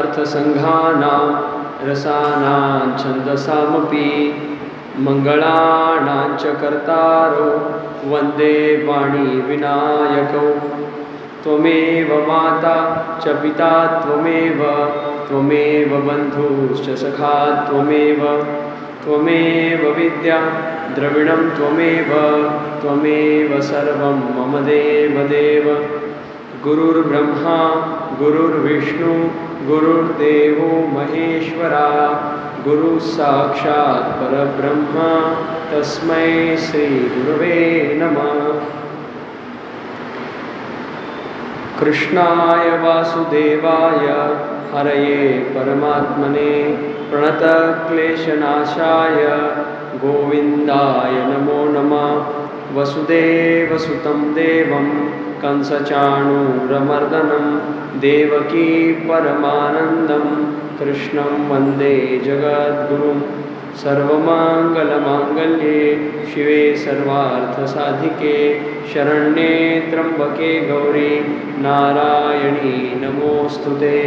अर्थसंघानां रसानां छन्दसामपि मंगळानां च कर्तारो वन्दे वाणीविनायकौ त्वमेव माता च पिता त्वमेव बन्धुश्च सखा त्वमेव विद्या द्रविणं त्वमेव सर्वं मम देव गुरुर्ब्रह्मा गुरुर्विष्णु गुरुर्देवो महेश्वरा गुरु साक्षात् परब्रह्म तस्मै श्री गुरवे नमः। कृष्णाय वासुदेवाय हरये परमात्मने प्रणतक्लेशनाशाय गोविन्दाय नमो नमः। वसुदेवसुतं देवं कंसचाणूरमर्दनं देवकी परमानन्दं कृष्णं वन्दे जगद्गुरुं। सर्वमङ्गलमाङ्गल्ये शिवे सर्वार्थसाधिके शरण्ये त्र्यम्बके गौरी नारायणी नमोऽस्तुते।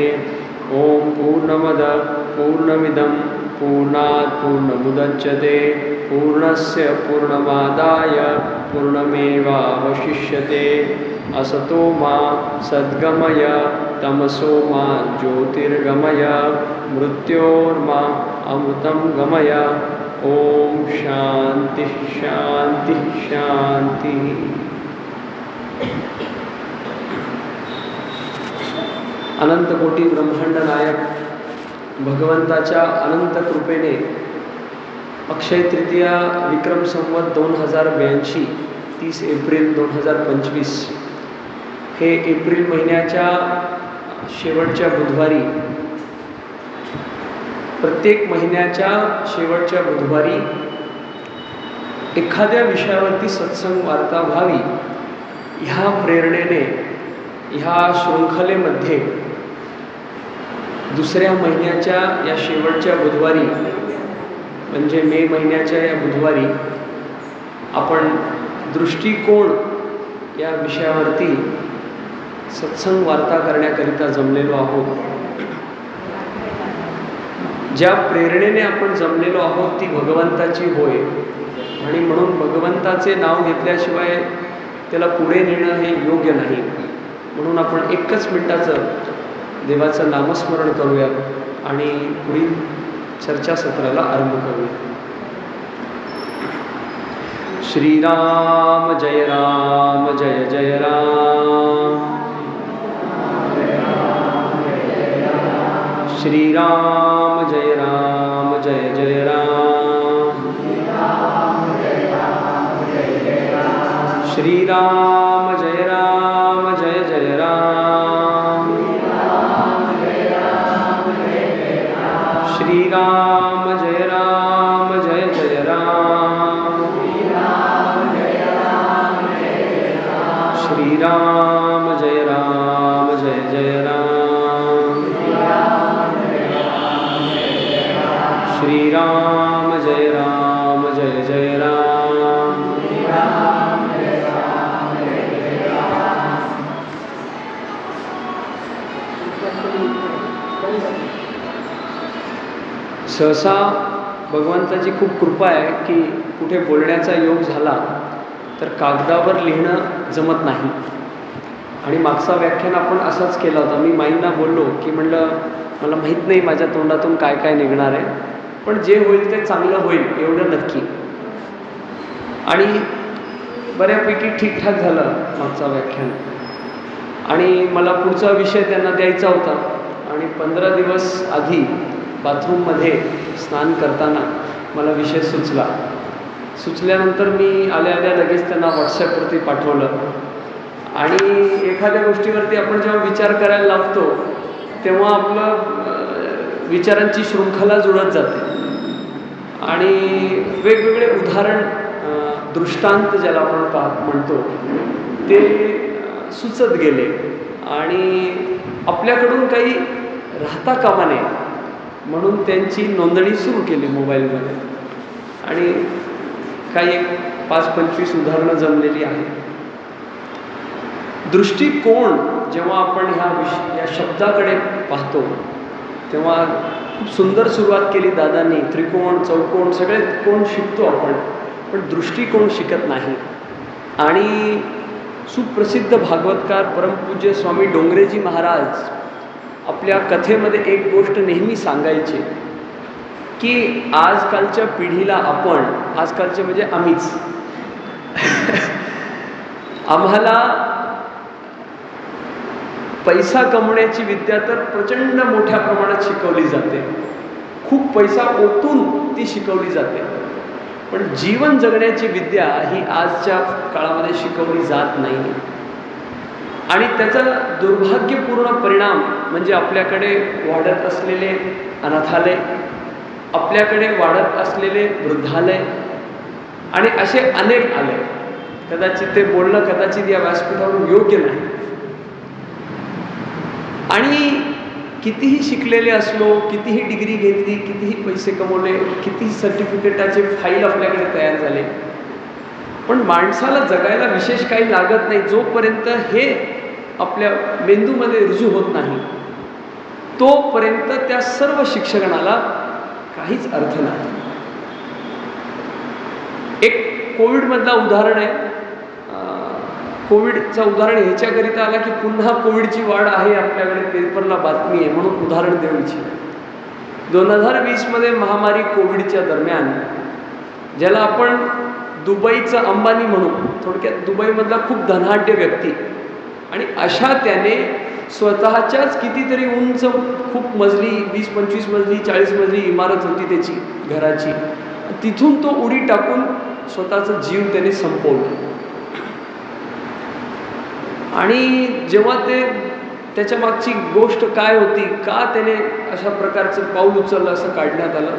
ॐ पूर्णमदः पूर्णमिदं पूर्णात् पूर्णमुदच्यते पूर्णस्य पूर्णमादाय पूर्णमेवावशिष्यते। असतो मा सद्गमय तमसो मा ज्योतिर्गमय मृत्योर्मा अमृतं गमय। ओम शांति शांति शांति। अनंत कोटी ब्रह्मांड नायक भगवंताच्या अनंत कृपेने अक्षय तृतीया विक्रम संवत 2082 30 एप्रिल 2025 हे एप्रिल महिन्याच्या शेवटच्या बुधवारी, प्रत्येक महिन्याच्या शेवटच्या बुधवारी एखाद्या विषयावरती सत्संग वार्ता व्हावी ह्या प्रेरणेने ह्या शृंखलेमध्ये दुसऱ्या महिन्याच्या या शेवटच्या बुधवारी म्हणजे मे महिन्याच्या या बुधवारी आपण दृष्टिकोन या विषयावरती सत्संग वार्ता करण्याकरिता जमलेलो आहोत। ज्या प्रेरणेने आपण जमलेलो आहोत ती भगवंताची होय आणि म्हणून भगवंताचे नाव घेतल्याशिवाय त्याला पुढे नेणं हे योग्य नाही। म्हणून आपण एकच मिनिटाचं देवाचं नामस्मरण करूया आणि पुढील चर्चासत्राला आरंभ करूया। श्रीराम जय जय राम, श्रीराम जय जय राम, श्रीराम जय जय राम, श्रीराम जय जय राम, श्रीराम जय जय राम, श्रीराम जय जय राम। सहसा भगवंताची खूप कृपा आहे की कुठे बोलण्याचा योग झाला तर कागदावर लिहिणं जमत नाही। आणि मागचा व्याख्यान आपण असाच केला होता। मी माईंना बोललो की म्हणलं मला माहीत नाही माझ्या तोंडातून काय काय निघणार आहे, पण जे होईल ते चांगलं होईल एवढं नक्की। आणि बऱ्यापैकी ठीकठाक झालं मागचा व्याख्यान आणि मला पुढचा विषय त्यांना द्यायचा होता। आणि 15 दिवस आधी बाथरूममध्ये स्नान करताना मला विषय सुचल्यानंतर मी आल्या लगेच त्यांना व्हॉट्सॲपवरती पाठवलं। आणि एखाद्या गोष्टीवरती आपण जेव्हा विचार करायला लागतो तेव्हा आपलं विचारांची शृंखला जुळत जाते आणि वेगवेगळे उदाहरण दृष्टांत ज्याला आपण म्हणतो ते सुचत गेले आणि आपल्याकडून काही राहता कामा नये म्हणून त्यांची नोंदणी सुरू केली मोबाईलमध्ये आणि काही 5-25 उदाहरणं जमलेली आहेत। दृष्टिकोन जेव्हा आपण या शब्दाकडे पाहतो तेव्हा खूप सुंदर सुरुवात केली दादांनी. त्रिकोण, चौकोन सगळे कोण शिकतो आपण, पण दृष्टिकोन शिकत नाही. आणि सुप्रसिद्ध भागवतकार परमपूज्य स्वामी डोंगरेजी महाराज आपल्या कथेमध्ये एक गोष्ट नेहमी सांगायचे की आजकालच्या पिढीला आपण, आजकालचे म्हणजे आम्हीच, आम्हाला पैसा कमवण्याची विद्या तर प्रचंड मोठ्या प्रमाणात शिकवली जाते, खूप पैसा ओतून ती शिकवली जाते, पण जीवन जगण्याची विद्या ही आजच्या काळामध्ये शिकवली जात नाही. आणि त्याचा दुर्भाग्यपूर्ण परिणाम म्हणजे आपल्याकडे वाढत असलेले अनाथालय, आपल्याकडे वाढत असलेले वृद्धालय आणि असे अनेक आले. कदाचित ते बोलणं कदाचित या व्यासपीठावरून योग्य नाही. आणि कितीही शिकलेले असलो, कितीही डिग्री घेतली, कितीही पैसे कमवले, कितीही सर्टिफिकेटाचे फाईल आपल्याकडे तयार झाले, पण माणसाला जगायला विशेष काही लागत नाही जोपर्यंत हे आपल्या मेंदूमध्ये रुजू होत नाही, तोपर्यंत त्या सर्व शिक्षणाला काहीच अर्थ नाही. एक कोविडमधला उदाहरण आहे. कोविडचं उदाहरण ह्याच्याकरिता आला की पुन्हा कोविडची वाढ आहे, आपल्याकडे पेपरला बातमी आहे म्हणून उदाहरण देऊ इच्छितो. 2020मध्ये महामारी कोविडच्या दरम्यान, ज्याला आपण दुबईचं अंबानी म्हणू, थोडक्यात दुबईमधला खूप धनाढ्य व्यक्ती, आणि अशा त्याने स्वतःच्याच कितीतरी उंच खूप मजली, 20-25 मजली, 40 मजली इमारत होती त्याची घराची, तिथून तो उडी टाकून स्वतःचा जीव त्याने संपवला. आणि जेव्हा ते त्याच्या मागची गोष्ट काय होती, का त्याने अशा प्रकारचं पाऊल उचललं असं काढण्यात आलं,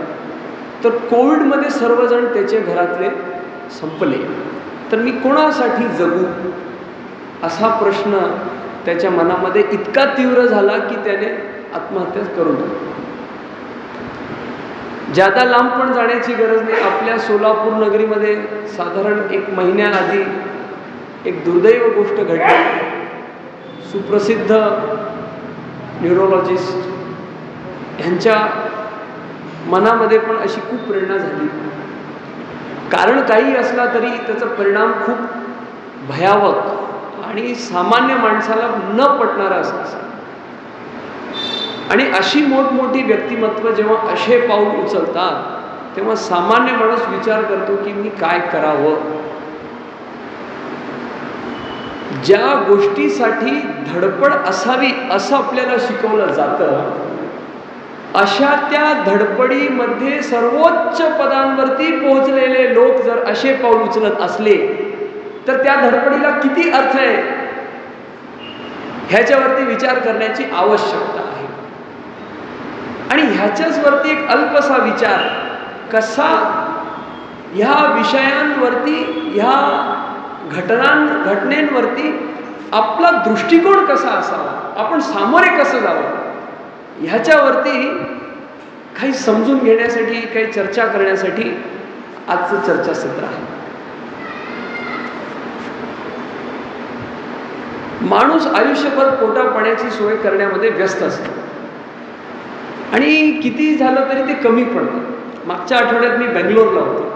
तर कोविडमध्ये सर्वजण त्याचे घरातले संपले, तर मी कोणासाठी जगू असा प्रश्न त्याच्या मनामध्ये इतका तीव्र झाला की त्याने आत्महत्या करून टाकली. ज्यादा लांब पण जाण्याची गरज नाही. आपल्या सोलापूर नगरीमध्ये साधारण 1 महिन्याआधी एक दुर्दैव गोष्ट घडली. सुप्रसिद्ध न्यूरोलॉजिस्ट ह्यांच्या मनामध्ये पण अशी खूप प्रेरणा झाली. कारण काही असला तरी त्याचा परिणाम खूप भयावह आणि सामान्य माणसाला न पटणारा असायचा. आणि अशी मोठमोठी व्यक्तिमत्व जेव्हा असे पाऊल उचलतात तेव्हा सामान्य माणूस विचार करतो की मी काय करावं. ज्या गोष्टीसाठी धडपड असावी असं आपल्याला शिकवलं जातं, अशा त्या धडपडीमध्ये सर्वोच्च पदांवरती पोहोचलेले लोक जर असे पाऊल उचलत असले तर त्या धडपडीला किती अर्थ आहे ह्याच्यावरती विचार करण्याची आवश्यकता आहे. आणि ह्याच्याचवरती एक अल्पसा विचार कसा ह्या विषयांवरती, ह्या घटनेंवरती आपला दृष्टिकोन कसा असावा, आपण सामोरे कसं जावं, ह्याच्यावरती काही समजून घेण्यासाठी, काही चर्चा करण्यासाठी आजचं चर्चासत्र आहे. माणूस आयुष्यभर पोटापाण्याची सोय करण्यामध्ये व्यस्त असतो आणि किती झालं तरी ते कमी पडतं. मागच्या आठवड्यात मी बेंगलोरला होतो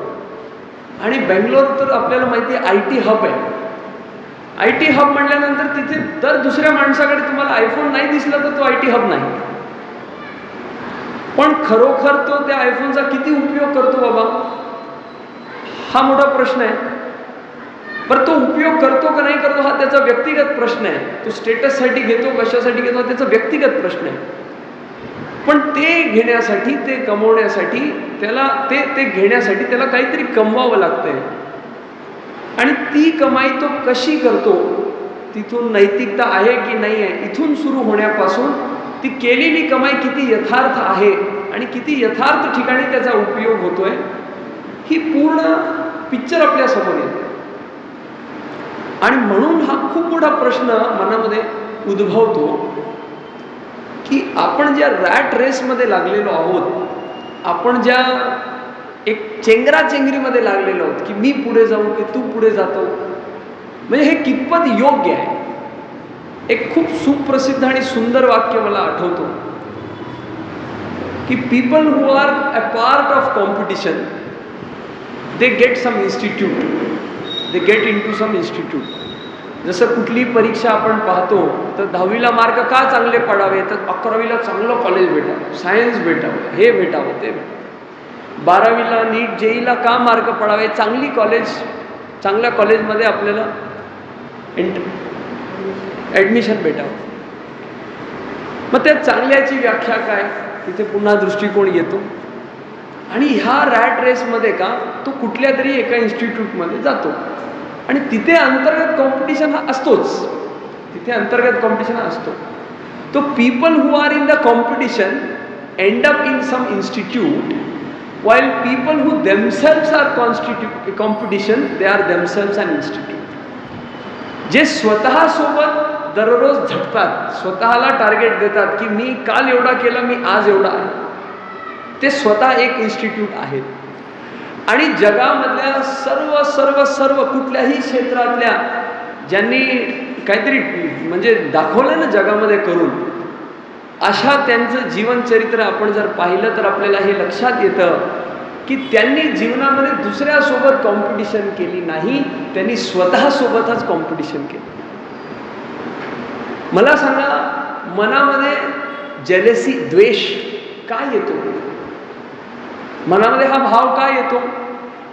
आणि बेंगलोर तर आपल्याला माहिती आहे IT हब आहे. IT हब म्हटल्यानंतर तिथे दर दुसऱ्या माणसाकडे तुम्हाला आयफोन नाही दिसला तर तो IT हब नाही. पण खरोखर तो त्या आयफोनचा किती उपयोग करतो बाबा, हा मोठा प्रश्न आहे. बरं, तो उपयोग करतो का नाही करतो हा त्याचा व्यक्तिगत प्रश्न आहे. तो स्टेटससाठी घेतो, कशासाठी घेतो, हा त्याचा व्यक्तिगत प्रश्न आहे. पण ते घेण्यासाठी, ते कमवण्यासाठी, त्याला ते घेण्यासाठी त्याला काहीतरी कमवावं लागतंय. आणि ती कमाई तो कशी करतो, तिथून नैतिकता आहे की नाही आहे, इथून सुरू होण्यापासून ती केलेली कमाई किती यथार्थ आहे आणि किती यथार्थ ठिकाणी त्याचा उपयोग होतोय, ही पूर्ण पिक्चर आपल्या समोर येते. आणि म्हणून हा खूप मोठा प्रश्न मनामध्ये उद्भवतो की आपण ज्या रॅट रेसमध्ये लागलेलो आहोत, आपण ज्या एक चेंगराचेंगरीमध्ये लागलेलो आहोत की मी पुढे जाऊ की तू पुढे जातो, म्हणजे हे कितपत योग्य आहे. एक खूप सुप्रसिद्ध आणि सुंदर वाक्य मला आठवतो की people who are a part of competition they get some institute, they get in to some institute. जसं कुठली परीक्षा आपण पाहतो तर 10वीला मार्क का चांगले पडावे, तर 11वीला चांगलं कॉलेज भेटावं, सायन्स भेटावं, हे भेटावं, ते भेटावं. 12वीला नीट जेईला का मार्क पडावे, चांगली कॉलेज, चांगल्या कॉलेजमध्ये आपल्याला ॲडमिशन भेटावं. मग त्या चांगल्याची व्याख्या काय, तिथे पुन्हा दृष्टिकोन येतो. आणि ह्या रॅट रेसमध्ये का तो कुठल्या तरी एका इन्स्टिट्यूटमध्ये जातो आणि तिथे अंतर्गत कॉम्पिटिशन हा असतोच, तिथे अंतर्गत कॉम्पिटिशन हा असतो. तो people who are in the competition end up in some institute, while people who themselves are competition, they are themselves an institute. जे स्वतः सोबत दररोज झटतात, स्वतःला टार्गेट देतात की मी काल एवढा केला, मी आज एवढा आहे, ते स्वतः एक इन्स्टिट्यूट आहेत. आणि जगामधल्या सर्व सर्व सर्व कुठल्याही क्षेत्रातल्या ज्यांनी काहीतरी म्हणजे दाखवलं ना जगामध्ये करून, अशा त्यांचं जीवनचरित्र आपण जर पाहिलं तर आपल्याला हे लक्षात येतं की त्यांनी जीवनामध्ये दुसऱ्यासोबत कॉम्पिटिशन केली नाही, त्यांनी स्वतःसोबतच कॉम्पिटिशन केली. मला सांगा, मनामध्ये जेलसी, द्वेष का येतो? मनामध्ये हा भाव का येतो?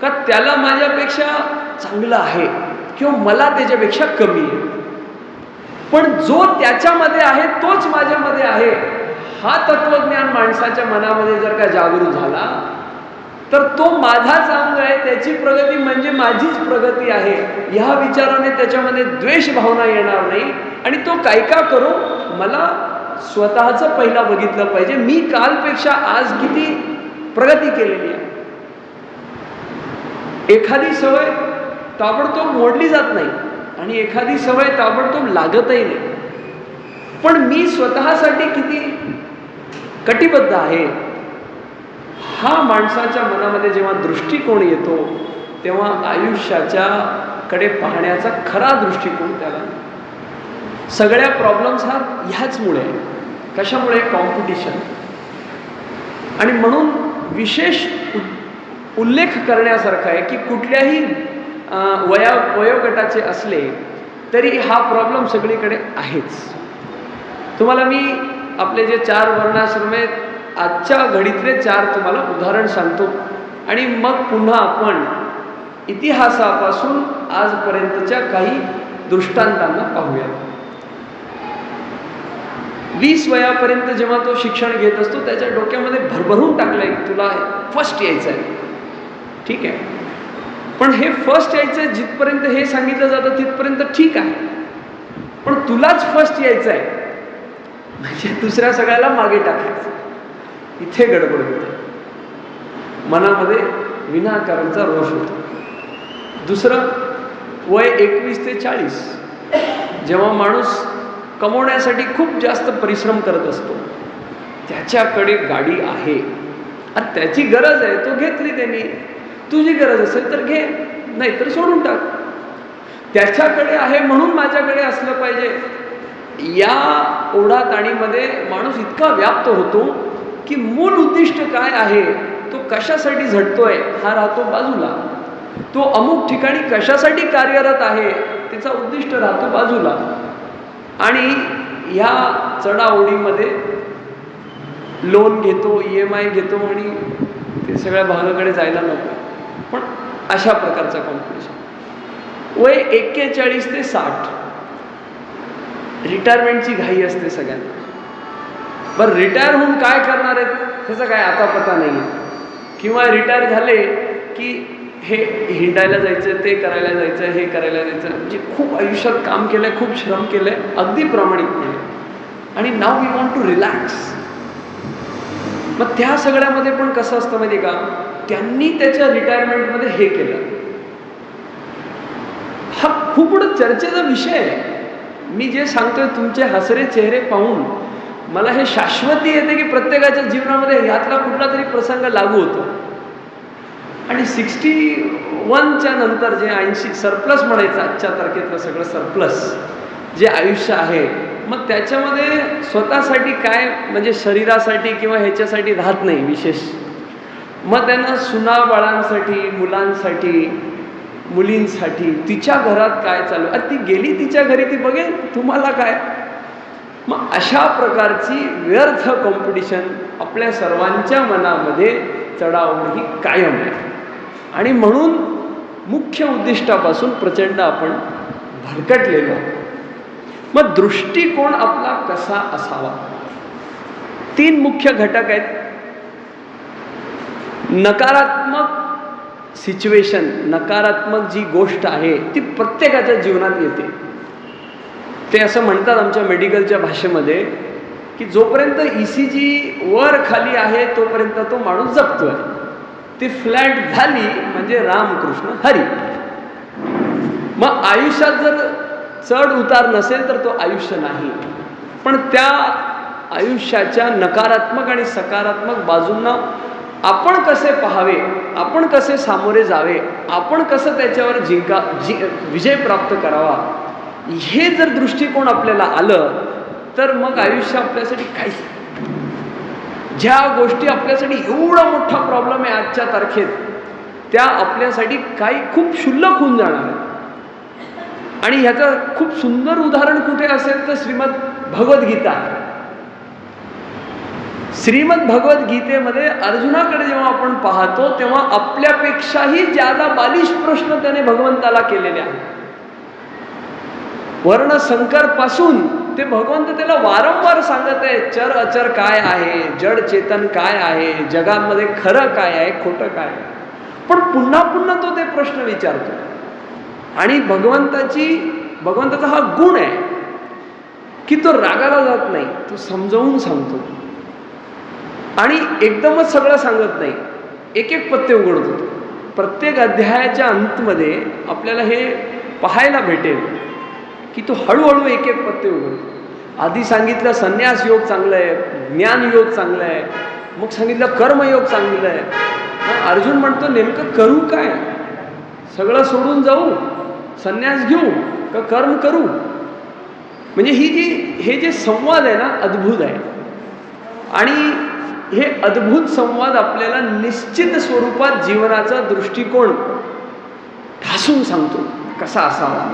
का त्याला माझ्यापेक्षा चांगलं आहे किंवा मला त्याच्यापेक्षा कमी आहे. पण जो त्याच्यामध्ये आहे तोच माझ्यामध्ये आहे, हा तत्वज्ञान माणसाच्या मनामध्ये जर का जागृत झाला तर तो माझाच अंग आहे, त्याची प्रगती म्हणजे माझीच प्रगती आहे, ह्या विचाराने त्याच्यामध्ये द्वेष भावना येणार नाही. आणि तो काय का करो, मला स्वतःचं पहिला बघितलं पाहिजे, मी कालपेक्षा आज किती प्रगती केलेली आहे. एखादी सवय ताबडतोब मोडली जात नाही आणि एखादी सवय ताबडतोब लागतही नाही, पण मी स्वतःसाठी किती कटिबद्ध आहे, हा माणसाच्या मनामध्ये जेव्हा दृष्टिकोन येतो तेव्हा आयुष्याच्या कडे पाहण्याचा खरा दृष्टिकोन त्याला. सगळ्या प्रॉब्लेम्स हा ह्याचमुळे, कशामुळे? कॉम्पिटिशन. आणि म्हणून विशेष उल्लेख करण्यासारखा आहे की कुठल्याही वयोगटाचे असले तरी हा प्रॉब्लेम सगळीकडे आहेच. तुम्हाला मी आपले जे 4 वर्णाश्रम आहेत, आजच्या घडीतले 4 तुम्हाला उदाहरण सांगतो आणि मग पुन्हा आपण इतिहासापासून आजपर्यंतच्या काही दृष्टांतांना पाहूया. 20 वयापर्यंत जेव्हा तो शिक्षण घेत असतो त्याच्या डोक्यामध्ये भरभरून टाकलंय की तुला फर्स्ट यायचं आहे, ठीक आहे, पण हे फर्स्ट यायचं आहे जिथपर्यंत हे सांगितलं जातं तिथपर्यंत ठीक आहे, पण तुलाच फर्स्ट यायचं आहे म्हणजे दुसऱ्या सगळ्याला मागे टाकायचं, इथे गडबड होते, मनामध्ये विनाकारणचा रोष होतो. दुसरं, वय 21 ते 40 जेव्हा माणूस कमवण्यासाठी खूप जास्त परिश्रम करत असतो, त्याच्याकडे गाडी आहे आणि त्याची गरज आहे, तो घेतली त्यांनी, तुझी गरज असेल तर घे, नाही तर सोडून टाक. त्याच्याकडे आहे म्हणून माझ्याकडे असलं पाहिजे, या ओढाताणीमध्ये माणूस इतका व्याप्त होतो की मूल उद्दिष्ट काय आहे, तो कशासाठी झटतोय हा राहतो बाजूला, तो अमुक ठिकाणी कशासाठी कार्यरत आहे त्याचा उद्दिष्ट राहतो बाजूला. आणि ह्या चढाओढीमध्ये लोन घेतो, EMI घेतो आणि ते सगळ्या भागाकडे जायला नको. पण अशा प्रकारचा कॉम्पिटिशन. वय 41 ते 60 रिटायरमेंटची घाई असते सगळ्यांना. बरं, रिटायर होऊन काय करणार आहेत त्याचा काय आता पता नाही आहे, किंवा रिटायर झाले की हे हिंडायला जायचं, ते करायला जायचं, हे करायला जायचं, म्हणजे खूप आयुष्यात काम केलंय, खूप श्रम केलंय अगदी प्रामाणिकपणे, आणि now we want to relax. मग त्या सगळ्यामध्ये पण कसं असतं माहिती का, त्यांनी त्याच्या रिटायरमेंटमध्ये हे केलं, हा खूप चर्चेचा विषय आहे. मी जे सांगतोय तुमचे हसरे चेहरे पाहून मला हे शाश्वती येते की प्रत्येकाच्या जीवनामध्ये ह्यातला कुठला तरी प्रसंग लागू होतो. आणि 61च्या नंतर जे 80 सरप्लस म्हणायचं, आजच्या तारखेतलं सगळं सरप्लस जे आयुष्य आहे मग त्याच्यामध्ये स्वतःसाठी काय म्हणजे शरीरासाठी किंवा ह्याच्यासाठी राहत नाही विशेष. मग त्यांना सुनाबाळांसाठी, मुलांसाठी, मुलींसाठी, तिच्या घरात काय चालू, अरे ती गेली तिच्या घरी, ती बघेल, तुम्हाला काय. मग अशा प्रकारची व्यर्थ कॉम्पिटिशन आपल्या सर्वांच्या मनामध्ये चढाओढ ही कायम आहे. आणि म्हणून मुख्य उद्दिष्टापासून प्रचंड आपण भरकटलेलो आहोत. मग दृष्टिकोन आपला कसा असावा? 3 मुख्य घटक आहेत. नकारात्मक सिच्युएशन, नकारात्मक जी गोष्ट आहे ती प्रत्येकाच्या जीवनात येते. ते असं म्हणतात आमच्या मेडिकलच्या भाषेमध्ये की जोपर्यंत ECG वर खाली आहे तोपर्यंत तो माणूस जगतोय, ती फ्लॅट झाली म्हणजे रामकृष्ण हरी. मग आयुष्यात जर चढ उतार नसेल तर तो आयुष्य नाही. पण त्या आयुष्याच्या नकारात्मक आणि सकारात्मक बाजूंना आपण कसे पाहावे, आपण कसे सामोरे जावे, आपण कसं त्याच्यावर विजय प्राप्त करावा, हे जर दृष्टिकोन आपल्याला आलं तर मग आयुष्य आपल्यासाठी काहीच नाही. ज्या गोष्टी आपल्यासाठी एवढा मोठा प्रॉब्लेम आहे आजच्या तारखेत, त्या आपल्यासाठी काही खूप क्षुल्लक होऊन जाणार आहे. आणि ह्याचं खूप सुंदर उदाहरण कुठे असेल तर श्रीमद भगवद्गीता. श्रीमद भगवद्गीतेमध्ये अर्जुनाकडे जेव्हा आपण पाहतो तेव्हा आपल्यापेक्षाही ज्यादा बालिश प्रश्न त्याने भगवंताला केलेले आहेत. वर्ण संकर पासून ते भगवंत त्याला वारंवार सांगत आहे, चर अचर काय आहे, जड चेतन काय आहे, जगामध्ये खरं काय आहे, खोटं काय आहे. पण पुन्हा पुन्हा तो ते प्रश्न विचारतो. आणि भगवंताचा हा गुण आहे की तो रागाला जात नाही, तो समजावून सांगतो. आणि एकदमच सगळं सांगत नाही, एक एक पत्ते उघडत होतो. प्रत्येक अध्यायाच्या अंतमध्ये आपल्याला हे पाहायला भेटेल की तो हळूहळू एक एक पत्ते उघडतो. आधी सांगितलं संन्यास योग चांगलं आहे, ज्ञान योग चांगलं आहे, मग सांगितलं कर्मयोग चांगलं आहे. अर्जुन म्हणतो नेमकं करू काय, सगळं सोडून जाऊ, संन्यास घेऊ का कर्म करू. म्हणजे हे जे संवाद आहे ना अद्भुत आहे. आणि हे अद्भुत संवाद आपल्याला निश्चित स्वरूपात जीवनाचा दृष्टिकोन ठासून सांगतो कसा असावा,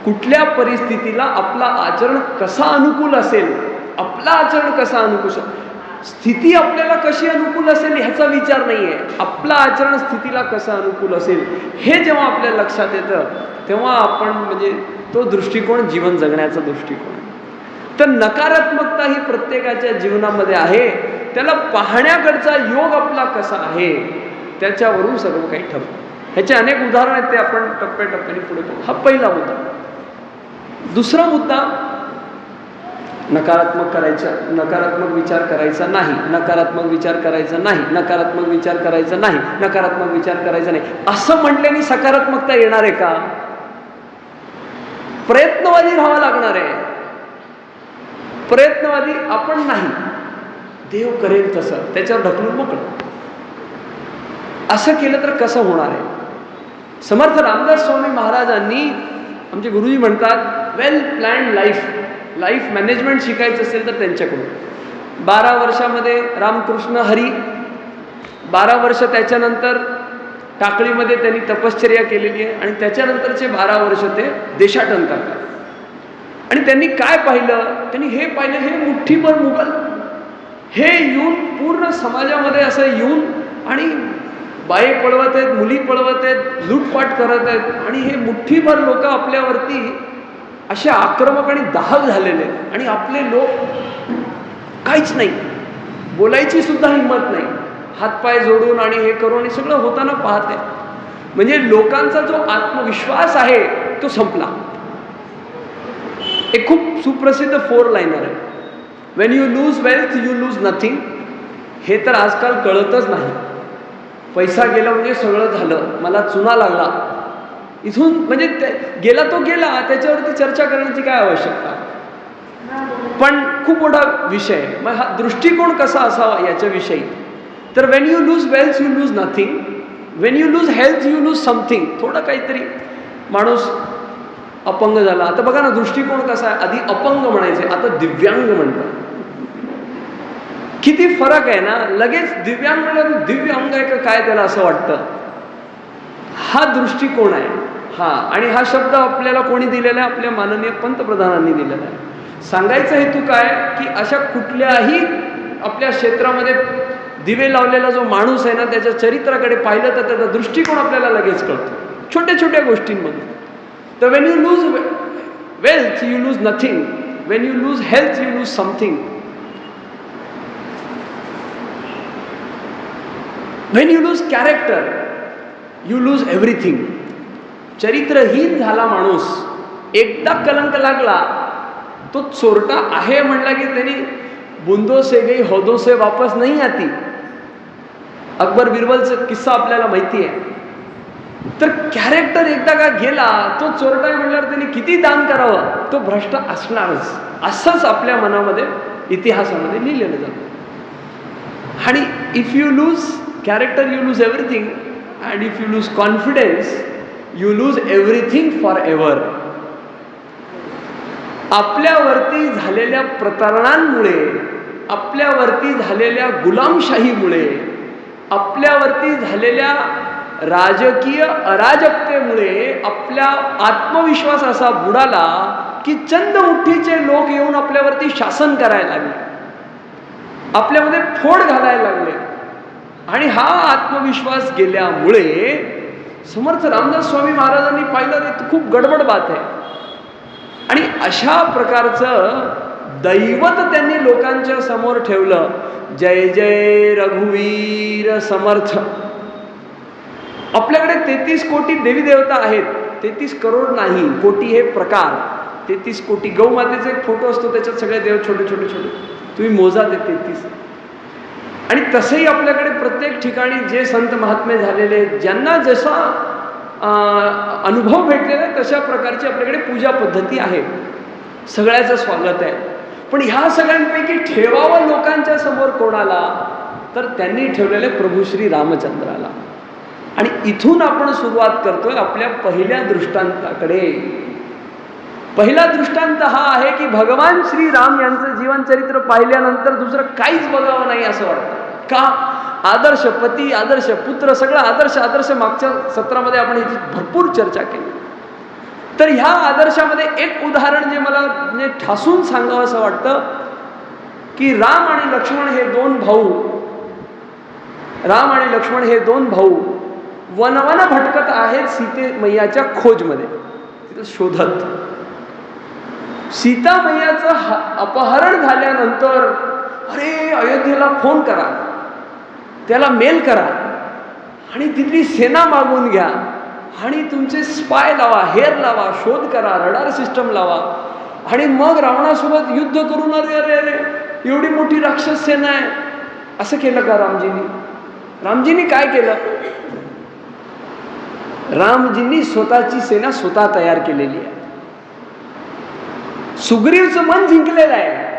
कुठल्या परिस्थितीला आपला आचरण कसा अनुकूल असेल, आपला आचरण कसा अनुकूल, स्थिती आपल्याला कशी अनुकूल असेल ह्याचा विचार नाही आहे, आपलं आचरण स्थितीला कसं अनुकूल असेल हे जेव्हा आपल्या लक्षात येतं तेव्हा आपण म्हणजे तो दृष्टिकोन जीवन जगण्याचा दृष्टिकोन. तर नकारात्मकता ही प्रत्येकाच्या जीवनामध्ये आहे, त्याला पाहण्याकडचा योग आपला कसा आहे त्याच्यावरून सर्व काही ठरतं. ह्याचे अनेक उदाहरण आहेत, ते आपण टप्प्याटप्प्याने पुढे पाहू. हा पहिला मुद्दा. दुसरा मुद्दा, नकारात्मक विचार करायचा नाही, नकारात्मक विचार करायचा नाही, नकारात्मक विचार करायचा नाही, नकारात्मक विचार करायचा नाही असं म्हटल्याने सकारात्मकता येणार आहे का? प्रयत्नवादी राहावं लागणार आहे. प्रयत्नवादी आपण नाही, देव करेल तसं, त्याच्यावर ढकलून मोकळं. असं केलं तर कसं होणार आहे? समर्थ रामदास स्वामी महाराजांनी, आमचे गुरुजी म्हणतात, वेल प्लॅन्ड लाईफ मॅनेजमेंट शिकायचं असेल तर त्यांच्याकडून 12 वर्षामध्ये रामकृष्ण हरी, 12 वर्ष त्याच्यानंतर टाकळीमध्ये त्यांनी तपश्चर्या केलेली आहे आणि त्याच्यानंतरचे 12 वर्ष ते देशाटन करतात. आणि त्यांनी काय पाहिलं? त्यांनी हे पाहिलं, हे मुठ्ठीभर मुघल हे येऊन पूर्ण समाजामध्ये असं येऊन आणि बाई पळवत आहेत, मुली पळवत आहेत, लूटपाट करत आहेत आणि हे मुठ्ठीभर लोक आपल्यावरती असे आक्रमक आणि दाहक झालेले आहेत. आणि आपले लोक काहीच नाही, बोलायची सुद्धा हिंमत नाही, हातपाय जोडून आणि हे करून सगळं होताना पाहते. म्हणजे लोकांचा जो आत्मविश्वास आहे तो संपला. एक खूप सुप्रसिद्ध 4 लाईनर आहे, Wien you lose wealth you lose nothing. हे तर आजकाल कळतच नाही. पैसा गेला म्हणजे सगळं झालं, मला चुना लागला, इथून म्हणजे गेला तो गेला, त्याच्यावरती चर्चा करण्याची काय आवश्यकता. पण खूप मोठा विषय आहे. मग हा दृष्टिकोन कसा असावा याच्याविषयी. तर when you lose wealth you lose nothing, when you lose health you lose something. थोडं काहीतरी माणूस अपंग झाला. आता बघा ना दृष्टिकोन कसा आहे, आधी अपंग म्हणायचे, आता दिव्यांग म्हणतात. किती फरक आहे ना. लगेच दिव्यांग म्हणलं दिव्य अंग आहे का काय त्याला असं वाटतं. हा दृष्टिकोन आहे हा. आणि हा शब्द आपल्याला कोणी दिलेला आहे, आपल्या माननीय पंतप्रधानांनी दिलेला आहे. सांगायचा हेतू काय की अशा कुठल्याही आपल्या क्षेत्रामध्ये दिवे लावलेला जो माणूस आहे ना, त्याच्या चरित्राकडे पाहिलं तर त्याचा दृष्टिकोन आपल्याला लगेच कळतो छोट्या छोट्या गोष्टींमधून. तर when you lose wealth you lose nothing, when you lose health you lose something, when you lose character you lose everything. चरित्रहीन झाला माणूस, एकदा कलंक लागला, तो चोरटा आहे म्हणला की त्यांनी बुंदो से गई होदो से वापस नहीं आती. अकबर बिरबलचा किस्सा आपल्याला माहिती आहे. तर कॅरेक्टर एकदा का गेला, तो चोरटा आहे म्हणल्यावर त्यांनी किती दान करावं, तो भ्रष्ट असणारच. असंच आपल्या मनामध्ये इतिहासामध्ये लिहिलेलं जातं. आणि if you lose character you lose everything, and if you lose confidence you lose everything for ever. आपल्यावरती झालेल्या प्रतारणांमुळे, आपल्यावरती झालेल्या गुलामशाहीमुळे, आपल्यावरती झालेल्या राजकीय अराजकतेमुळे आपला आत्मविश्वास असा बुडाला की चंदमुठ्ठीचे लोक येऊन आपल्यावरती शासन करायला लागले, आपल्यामध्ये फोड घालायला लागले. आणि हा आत्मविश्वास गेल्यामुळे समर्थ रामदास स्वामी महाराजांनी पाहिलं रे खूप गडबड बात आहे. आणि अशा प्रकारचं दैवत त्यांनी लोकांच्या समोर ठेवलं. जय जय रघुवीर समर्थ. आपल्याकडे 33 कोटी देवी देवता आहेत. 33 करोड नाही, कोटी हे प्रकार. 33 कोटी. गौमातेचा एक फोटो असतो, त्याच्यात सगळे देव छोटे छोटे छोटे, तुम्ही मोजा ते 33. आणि तसंही आपल्याकडे प्रत्येक ठिकाणी जे संत महात्मे झालेले, ज्यांना जसा अनुभव भेटलेला आहे तशा प्रकारची आपल्याकडे पूजा पद्धती आहे. सगळ्याचं स्वागत आहे. पण ह्या सगळ्यांपैकी ठेवावं लोकांच्या समोर कोणाला, तर त्यांनी ठेवलेले प्रभू श्री रामचंद्राला. आणि इथून आपण सुरुवात करतोय आपल्या पहिल्या दृष्टांताकडे. पहिला दृष्टांत हा आहे की भगवान श्रीराम यांचं जीवनचरित्र पाहिल्यानंतर दुसरं काहीच बघावं नाही असं वाटतं. का? आदर्श पती, आदर्श पुत्र, सगळं आदर्श आदर्श. मागच्या सत्रामध्ये आपण ह्याची भरपूर चर्चा केली. तर ह्या आदर्शामध्ये एक उदाहरण जे मला म्हणजे ठासून सांगावं असं वाटतं की राम आणि लक्ष्मण हे दोन भाऊ, राम आणि लक्ष्मण हे दोन भाऊ वनवन भटकत आहेत सीते मैयाच्या खोजमध्ये, तिथं शोधत. सीता मैयाचं अपहरण झाल्यानंतर अरे अयोध्येला फोन करा, त्याला मेल करा आणि तिथली सेना मागून घ्या आणि तुमचे स्पाय लावा, हेर लावा, शोध करा, रडार सिस्टम लावा आणि मग रावणासोबत युद्ध करून अरे अरे अरे एवढी मोठी राक्षस सेना आहे. असं केलं का रामजींनी? रामजींनी काय केलं? रामजींनी स्वतःची सेना स्वतः तयार केलेली आहे. सुग्रीवचं मन जिंकलेलं आहे.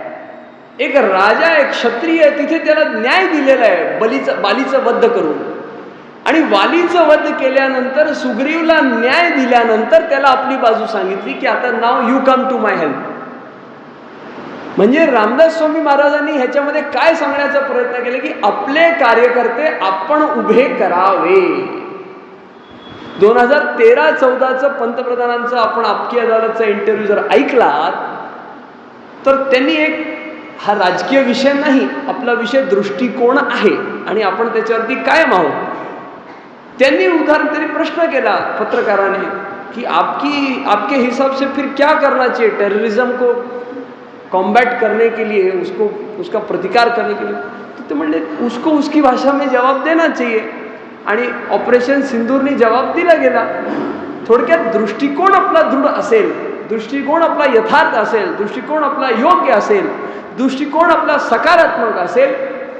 एक राजा, एक क्षत्रिय, तिथे त्याला न्याय दिलेला आहे बालीचं वध करून. आणि वालीचं वध केल्यानंतर सुग्रीवला न्याय दिल्यानंतर त्याला आपली बाजू सांगितली की आता now you come to my help. म्हणजे रामदास स्वामी महाराजांनी ह्याच्यामध्ये काय सांगण्याचा प्रयत्न केला की आपले कार्यकर्ते आपण उभे करावे. 2013-14चं पंतप्रधानांचं आपण आपकी अदालतचा इंटरव्ह्यू जर ऐकलात तर त्यांनी एक, हा राजकीय विषय नाही, आपला विषय दृष्टिकोन आहे आणि आपण त्याच्यावरती कायम आहोत. त्यांनी त्यांनी प्रश्न केला पत्रकाराने की आपके हिसाब से फिर क्या करना चाहिए टेररिज्म को कॉम्बैट करने के लिए, उसका प्रतिकार करने के लिए. तो ते म्हणले उसको उसकी भाषा में जवाब देना चाहिए. आणि ऑपरेशन सिंदूरनी जवाब दिला गेला. थोडक्यात दृष्टिकोन आपला दृढ असेल, दृष्टिकोन आपला यथार्थ असेल, दृष्टिकोन आपला योग्य असेल, दृष्टिकोन आपला सकारात्मक असेल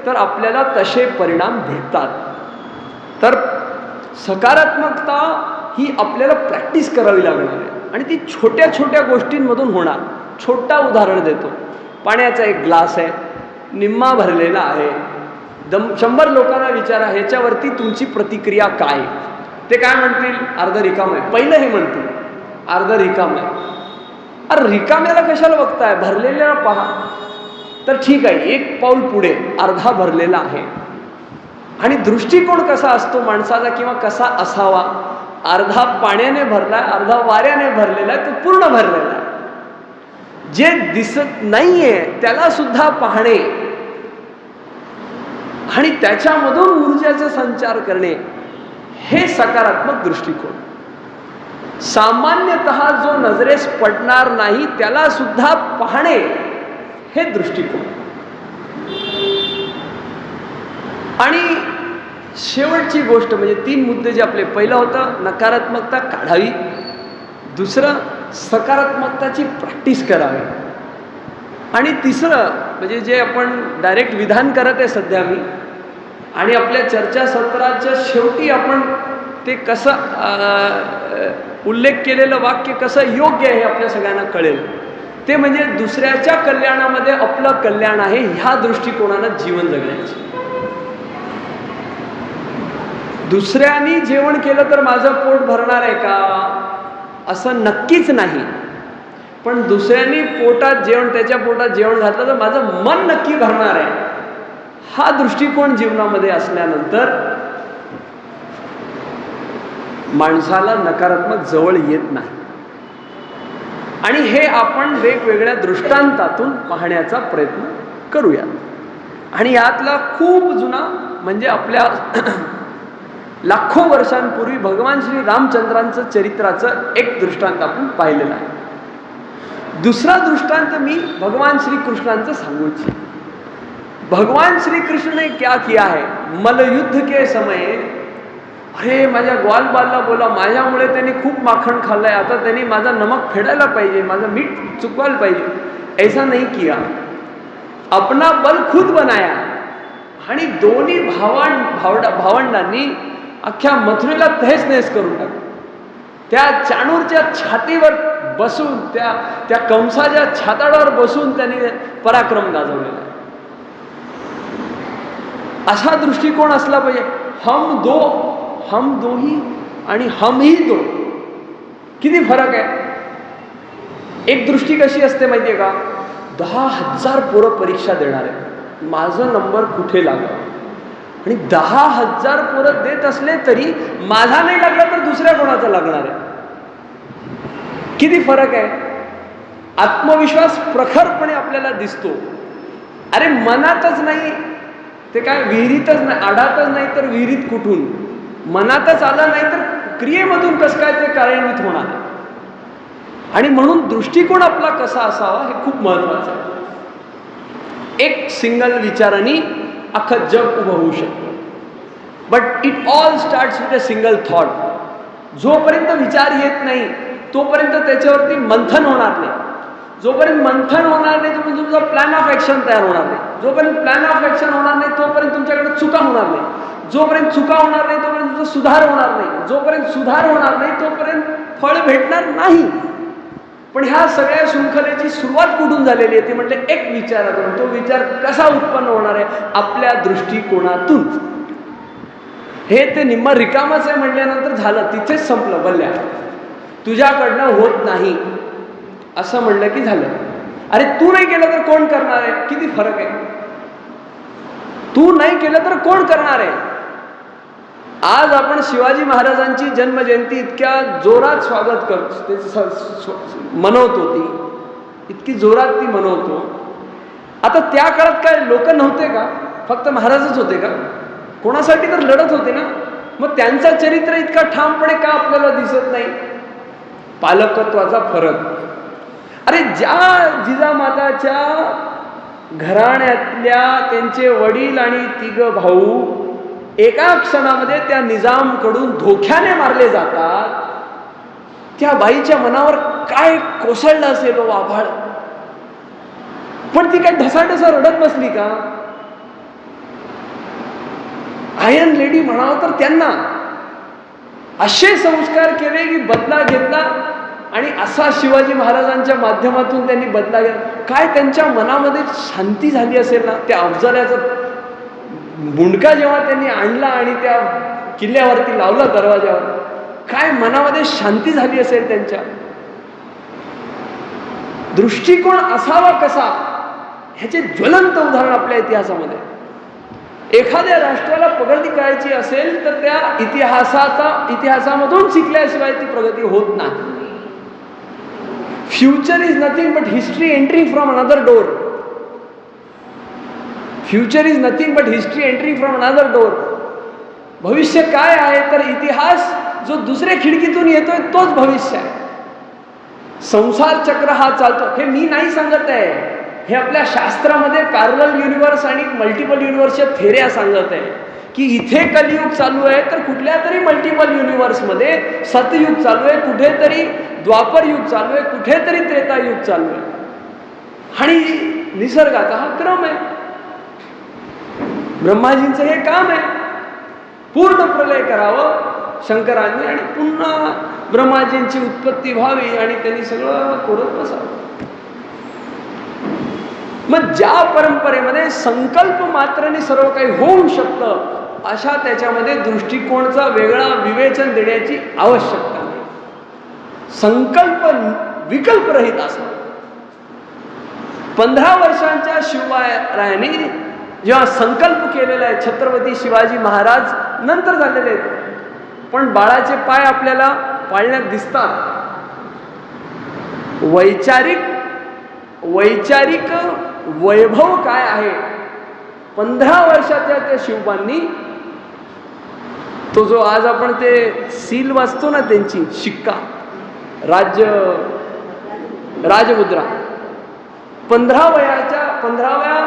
तर आपल्याला तसे परिणाम भेटतात. तर सकारात्मकता ही आपल्याला प्रॅक्टिस करावी लागणार आहे आणि ती छोट्या छोट्या गोष्टींमधून होणार. छोटा उदाहरण देतो. पाण्याचा एक ग्लास आहे, निम्मा भरलेला आहे. 100 लोकांना विचारा ह्याच्यावरती तुमची प्रतिक्रिया काय. ते काय म्हणतील? अर्ध रिकाम आहे. पहिलं हे म्हणतील अर्ध रिकाम आहे. अरे रिकाम्याला कशाला बघताय, भरलेल्याला पहा. तर ठीक आहे, एक पाऊल पुढे, अर्धा भरलेला आहे. आणि दृष्टिकोन कसा असतो माणसाचा किंवा कसा असावा, अर्धा पाण्याने भरलाय, अर्धा वाऱ्याने भरलेला आहे, तो पूर्ण भरलेला आहे. जे दिसत नाहीये त्याला सुद्धा पाहणे आणि त्याच्यामधून ऊर्जेचा संचार करणे, हे सकारात्मक दृष्टिकोन. सामान्यतः जो नजरेस पडणार नाही त्याला सुद्धा पाहणे, हे दृष्टिकोन. आणि शेवटची गोष्ट म्हणजे 3 मुद्दे जे आपले, पहिलं होतं नकारात्मकता काढावी, दुसरं सकारात्मकताची प्रॅक्टिस करावी, आणि तिसरं म्हणजे जे आपण डायरेक्ट विधान करत आहे सध्या मी, आणि आपल्या चर्चासत्राच्या शेवटी आपण ते कसं उल्लेख केलेलं वाक्य कसं योग्य आहे हे आपल्या सगळ्यांना कळेल. ते म्हणजे दुसऱ्याच्या कल्याणामध्ये आपलं कल्याण आहे, ह्या दृष्टिकोनानं जीवन जगण्याचे. दुसऱ्यांनी जेवण केलं तर माझं पोट भरणार आहे का, असं नक्कीच नाही. पण दुसऱ्यांनी त्याच्या पोटात जेवण घातलं तर माझं मन नक्की भरणार आहे, हा दृष्टिकोन जीवनामध्ये असल्यानंतर माणसाला नकारात्मक जवळ येत नाही. आणि हे आपण वेगवेगळ्या दृष्टांतातून पाहण्याचा प्रयत्न करूया. आणि यातला खूप जुना म्हणजे आपल्या लाखो वर्षांपूर्वी भगवान श्री रामचंद्रांचं चरित्राचं एक दृष्टांत आपण पाहिलेलं आहे. दुसरा दृष्टांत मी भगवान श्रीकृष्णांचं सांगू इच्छितो. भगवान श्री कृष्ण ने क्या किया है, मल्लयुद्ध के समय, अरे माझ्या ग्वालबालला बोला, माझ्यामुळे त्यांनी खूप माखण खाल्लंय, आता त्यांनी माझा नमक फेडायला पाहिजे, माझं मीठ चुकवायला पाहिजे. ऐसा नहीं किया, अपना बल खुद बनाया. आणि दोन्ही भावंडांनी अख्ख्या मथुरेला तहेस नहेस करून टाकलं. त्या चाणूरच्या छातीवर बसून, त्या कंसाच्या छाताडावर बसून त्यांनी पराक्रम गाजवलेला आहे. असा दृष्टिकोन असला पाहिजे. हम दो ही आणि हम ही दो, किती फरक आहे. एक दृष्टी कशी असते माहितीये का, 10,000 पोरं परीक्षा देणार आहे, माझा नंबर कुठे लागला, आणि 10,000 पोरं देत असले तरी माझा नाही लागला तर दुसऱ्या कोणाचा लागणार आहे. किती फरक आहे. आत्मविश्वास प्रखरपणे आपल्याला दिसतो. अरे मनातच नाही, ते काय विहिरीतच नाही, आडातच नाही तर विहिरीत कुठून, मनातच आलं नाही तर क्रियेमधून कसं काय ते कार्यान्वित होणार. आणि म्हणून दृष्टिकोन आपला कसा असावा हे खूप महत्वाचं आहे. एक सिंगल विचाराने अख्खं जग उभं होऊ शकतं. But it all starts with a single thought. जोपर्यंत विचार येत नाही तोपर्यंत त्याच्यावरती मंथन होणार नाही. जोपर्यंत मंथन होणार नाही तोपर्यंत तुमचा प्लॅन ऑफ ऍक्शन तयार होणार नाही. जोपर्यंत प्लॅन ऑफ ऍक्शन होणार नाही तोपर्यंत तुमच्याकडे चुका होणार नाही. जोपर्यंत चुका होणार नाही तोपर्यंत तुमचा सुधार होणार नाही. जोपर्यंत सुधार होणार नाही तोपर्यंत फळ भेटणार नाही. पण ह्या सगळ्या शृंखलेची सुरुवात कुठून झालेली आहे ते म्हणजे एक विचारातून. तो विचार कसा उत्पन्न होणार आहे, आपल्या दृष्टिकोनातून. हे ते निम्म रिकामच आहे म्हटल्यानंतर झालं, तिथेच संपलं. बल्ल्या तुझ्याकडनं होत नाही असं म्हणलं की झालं. अरे तू नाही केलं तर कोण करणार आहे, किती फरक आहे. तू नाही केलं तर कोण करणार आहे. आज आपण शिवाजी महाराजांची जन्मजयंती इतक्या जोरात स्वागत करतो, मनवतो, ती इतकी जोरात ती मनवतो. आता त्या काळात काय लोक नव्हते का, फक्त महाराजच होते का, कोणासाठी तर लढत होते ना. मग त्यांचं चरित्र इतका ठामपणे का आपल्याला दिसत नाही. पालकत्वाचा फरक. अरे ज्या जिजामाताच्या घराण्यातल्या त्यांचे वडील आणि 3 भाऊ एका क्षणामध्ये त्या निजामकडून धोक्याने मारले जातात, त्या बाईच्या मनावर काय कोसळलं असेल आभाळ. पण ती काय ढसाढसा रडत बसली का. आयर्न लेडी म्हणावं तर त्यांना असे संस्कार केले की बदला घेतला, आणि असा शिवाजी महाराजांच्या माध्यमातून त्यांनी बदला घेतला. काय त्यांच्या मनामध्ये शांती झाली असेल ना. त्या अफजलाचा मुंडका जेव्हा त्यांनी आणला आणि त्या किल्ल्यावरती लावला दरवाजावर, काय मनामध्ये शांती झाली असेल त्यांच्या. दृष्टिकोन असावा कसा ह्याचे ज्वलंत उदाहरण आपल्या इतिहासामध्ये. एखाद्या राष्ट्राला प्रगती करायची असेल तर त्या इतिहासामधून शिकल्याशिवाय ती प्रगती होत नाही. Future is nothing but history entering from another door. Future is nothing but history entering from another door. भविष्य काय आहे तर इतिहास जो दुसऱ्या खिडकीतून येतोय तोच भविष्य आहे. संसार चक्र हा चालतो. हे मी नाही सांगत आहे, हे आपल्या शास्त्रामध्ये पॅरलल युनिव्हर्स आणि मल्टिपल युनिव्हर्सच्या थेऱ्या सांगत आहे की इथे कलियुग चालू आहे तर कुठल्या तरी मल्टिपल युनिव्हर्समध्ये सतयुग चालू आहे, कुठेतरी द्वापर युग चालू आहे, कुठेतरी त्रेतायुग चालू आहे. आणि निसर्गाचा हा क्रम आहे. ब्रह्माजींचं हे काम आहे, पूर्ण प्रलय करावं शंकरांनी आणि पुन्हा ब्रह्माजींची उत्पत्ती व्हावी आणि त्यांनी सगळं करत बसावं. मग ज्या परंपरेमध्ये संकल्प मात्राने सर्व काही होऊ शकतं अशा त्याच्यामध्ये दृष्टिकोनाचा वेगळा विवेचन देण्याची आवश्यकता नाही. संकल्प विकल्परहित असावा. 15 वर्षांच्या शिवरायांनी जेव्हा संकल्प केलेला आहे, छत्रपती शिवाजी महाराज नंतर झालेले आहेत, पण बाळाचे पाय आपल्याला पाळण्यात दिसतात. वैचारिक वैभव काय आहे 15 वर्षाच्या त्या शिवबांनी. तो जो आज आपण ते सील वाचतो ना त्यांची शिक्का राजमुद्रा, 15व्या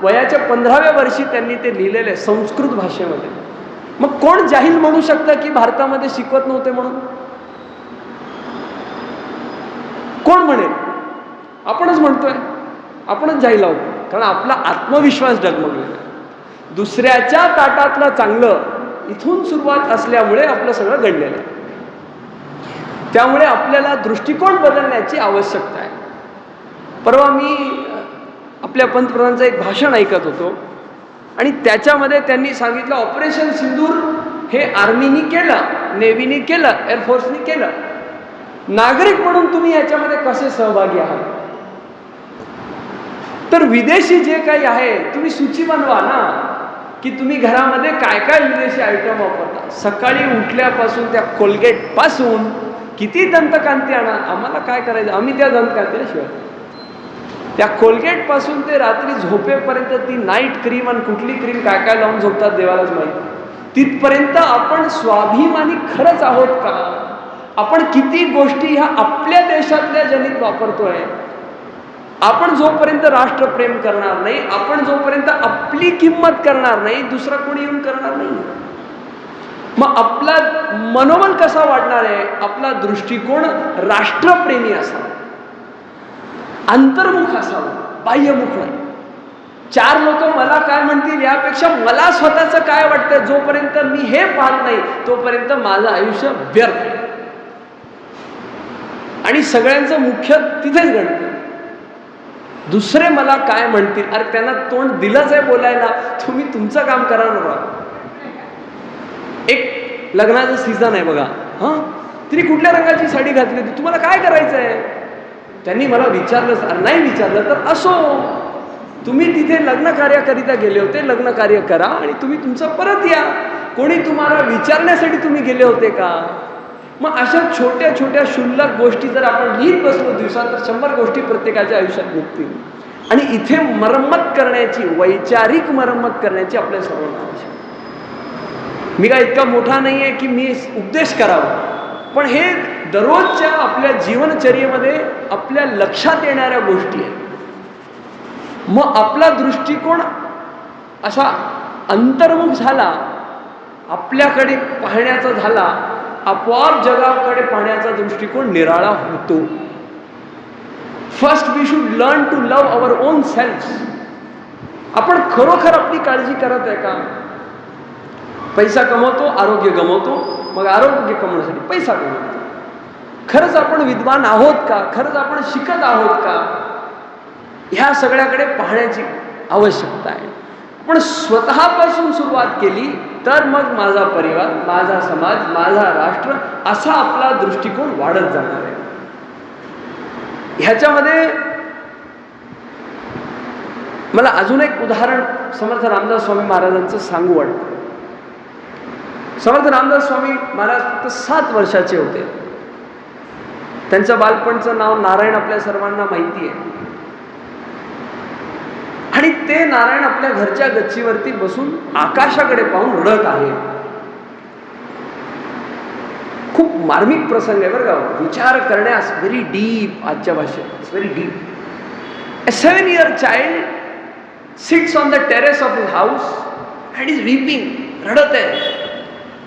वयाच्या 15व्या वर्षी त्यांनी ते लिहिलेले संस्कृत भाषेमध्ये. मग कोण जाहील म्हणू शकतं की भारतामध्ये शिकवत नव्हते म्हणून? कोण म्हणेल? आपणच म्हणतोय, आपणच जाहील आहोत, कारण आपला आत्मविश्वास डगमगलेला आहे. दुसऱ्याच्या ताटातलं चांगलं इथून सुरुवात असल्यामुळे आपलं सगळं घडलेलं आहे. त्यामुळे आपल्याला दृष्टिकोन बदलण्याची आवश्यकता आहे. परवा मी आपल्या पंतप्रधानांचं एक भाषण ऐकत होतो आणि त्याच्यामध्ये त्यांनी सांगितलं ऑपरेशन सिंदूर हे आर्मीनी केलं, नेव्हीनी केलं, एअरफोर्सनी केलं. नागरिक म्हणून तुम्ही याच्यामध्ये कसे सहभागी आहात? तर विदेशी जे काही आहे तुम्ही सूची बनवा ना, की तुम्ही घरामध्ये काय काय विदेशी आयटम वापरता. सकाळी उठल्यापासून त्या कोलगेट पासून किती दंतकांती आणा, आम्हाला काय करायचं, आम्ही त्या दंतकांतीशिवाय त्या कोलगेट पासून ते रात्री झोपेपर्यंत ती नाईट क्रीम आणि कुठली क्रीम काय काय लावून झोपतात देवालाच माहिती. तिथपर्यंत आपण स्वाभिमानी खरंच आहोत का? आपण किती गोष्टी ह्या आपल्या देशातल्या जनित वापरतोय. आपण जोपर्यंत राष्ट्रप्रेम करणार नाही, आपण जोपर्यंत आपली किंमत करणार नाही, दुसरा कोणी येऊन करणार नाही. मग आपला मनोबल कसा वाढणार आहे? आपला दृष्टिकोन राष्ट्रप्रेमी असावा, अंतर्मुख असावा, बाह्यमुख नाही. 4 लोक मला काय म्हणतील यापेक्षा मला स्वतःचं काय वाटतं जोपर्यंत मी हे पाहत नाही तोपर्यंत माझं आयुष्य व्यर्थ आहे. आणि सगळ्यांचं मुख्य तिथेच गणतं. दुसरे मला काय म्हणतील, अरे त्यांना तोंड दिलंच आहे बोलायला, तुम्ही तुमचं काम करा ना. एक लग्नाचं सीझन आहे बघा, तिने कुठल्या रंगाची साडी घातली होती, तुम्हाला काय करायचं आहे? त्यांनी मला विचारलं, नाही विचारलं तर असो, तुम्ही तिथे लग्न कार्याकरिता गेले होते, लग्न कार्य करा आणि तुम्ही तुमचं परत या. कोणी तुम्हाला विचारण्यासाठी तुम्ही गेले होते का? मग अशा छोट्या छोट्या क्षुल्लक गोष्टी जर आपण लिहित बसलो दिवसात तर 100 गोष्टी प्रत्येकाच्या आयुष्यात निघतील. आणि इथे मरम्मत करण्याची, वैचारिक मरम्मत करण्याची आपल्या सर्वांना आवश्यक. मी काय इतका मोठा नाही आहे की मी उपदेश करावा, पण हे दररोजच्या आपल्या जीवनचर्येमध्ये आपल्या लक्षात येणाऱ्या गोष्टी आहेत. मग आपला दृष्टिकोन असा अंतर्मुख झाला, आपल्याकडे पाहण्याचा झाला, आपोआप जगाकडे पाहण्याचा दृष्टिकोन निराळा होतो. First we should learn to love our own self. आपण खरोखर आपली काळजी करत आहे का? पैसा कमवतो, आरोग्य गमवतो, मग आरोग्य कमवण्यासाठी पैसा कमवतो. खरंच आपण विद्वान आहोत का? खरंच आपण शिकत आहोत का? ह्या सगळ्याकडे पाहण्याची आवश्यकता आहे. पण स्वतःपासून सुरुवात केली तर मग माझा परिवार, माझा समाज, माझा राष्ट्र असा आपला दृष्टिकोन वाढत जाणार आहे. ह्याच्यामध्ये मला अजून एक उदाहरण समर्थ रामदास स्वामी महाराजांचं सांगू वाटतं. समर्थ रामदास स्वामी महाराज फक्त 7 वर्षाचे होते. त्यांचं बालपणचं नाव नारायण आपल्या सर्वांना माहिती आहे. आणि ते नारायण आपल्या घरच्या गच्चीवरती बसून आकाशाकडे पाहून रडत आहे. खूप मार्मिक प्रसंग आहे बरं का, विचार करण्यास व्हेरी डीप. आजच्या भाषेत it's very deep. A 7-year child sits on the terrace of his house and is weeping. रडत आहे.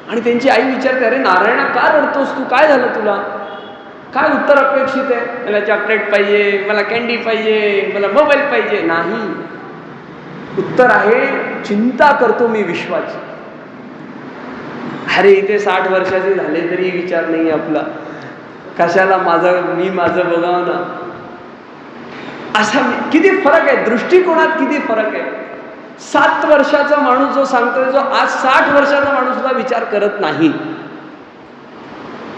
आणि त्यांची आई विचारते, अरे नारायणा का रडतोस तू, काय झालं तुला, काय उत्तर अपेक्षित आहे? मला चॉकलेट पाहिजे, मला कॅन्डी पाहिजे, मला मोबाईल पाहिजे. नाही, उत्तर आहे, चिंता करतो मी विश्वाची. अरे इथे 60 वर्षाचे झाले तरी विचार नाही आपला, कशाला मी माझं बघावं ना. असा किती फरक आहे, दृष्टिकोनात किती फरक आहे. 7 वर्षाचा माणूस जो सांगतोय, जो आज 60 वर्षाचा माणूस सुद्धा विचार करत नाही.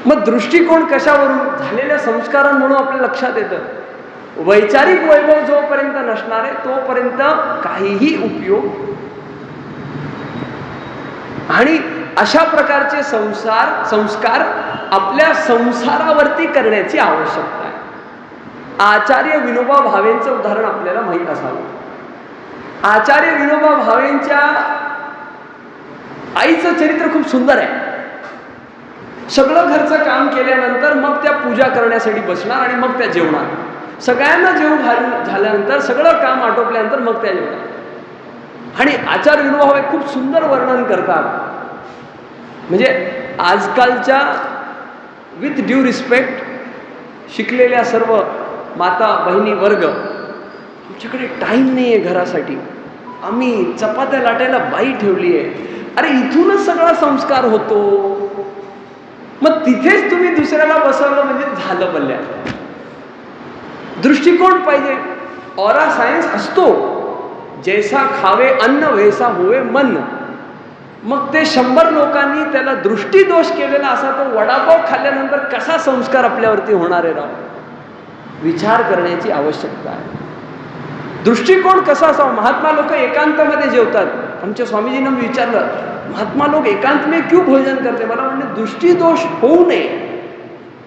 मग दृष्टिकोन कशावरून? झालेल्या संस्कारांमुळे आपल्या लक्षात येतं. वैचारिक वैभव जोपर्यंत नसणार आहे तोपर्यंत काहीही उपयोग. आणि अशा प्रकारचे संस्कार आपल्या संसारावरती करण्याची आवश्यकता आहे. आचार्य विनोबा भावेंचं उदाहरण आपल्याला माहीत असावं. आचार्य विनोबा भावेंच्या आईचं चरित्र खूप सुंदर आहे. सगळं घरचं काम केल्यानंतर मग त्या पूजा करण्यासाठी बसणार आणि मग त्या जेवणार. सगळ्यांना जेवण झाल्यानंतर, सगळं काम आटोपल्यानंतर मग त्या जेवणार. आणि आचार्य विनोबा भावे खूप सुंदर वर्णन करतात. म्हणजे आजकालच्या विथ ड्यू रिस्पेक्ट शिकलेल्या सर्व माता बहिणी वर्ग, आमच्याकडे टाईम नाही आहे घरासाठी, आम्ही चपात्या लाटायला बाई ठेवली आहे. अरे इथूनच सगळा संस्कार होतो. मग तिथेच तुम्ही दुसऱ्याला बसवलं म्हणजे झालं बल्ल्या. दृष्टिकोन पाहिजे. ऑरा सायन्स असतो, जैसा खावे अन्न वैसा होवे मन. मग ते 100 लोकांनी त्याला दृष्टीदोष केलेला असा तो वडापाव खाल्ल्यानंतर कसा संस्कार आपल्यावरती होणार आहे राव. विचार करण्याची आवश्यकता आहे. दृष्टिकोन कसा असावा. महात्मा लोक एकांतामध्ये जेवतात. आमच्या स्वामीजींना मी विचारलं, महात्मा लोक एकांत में क्यों भोजन करते? मला म्हणले दृष्टीदोष होऊ नये.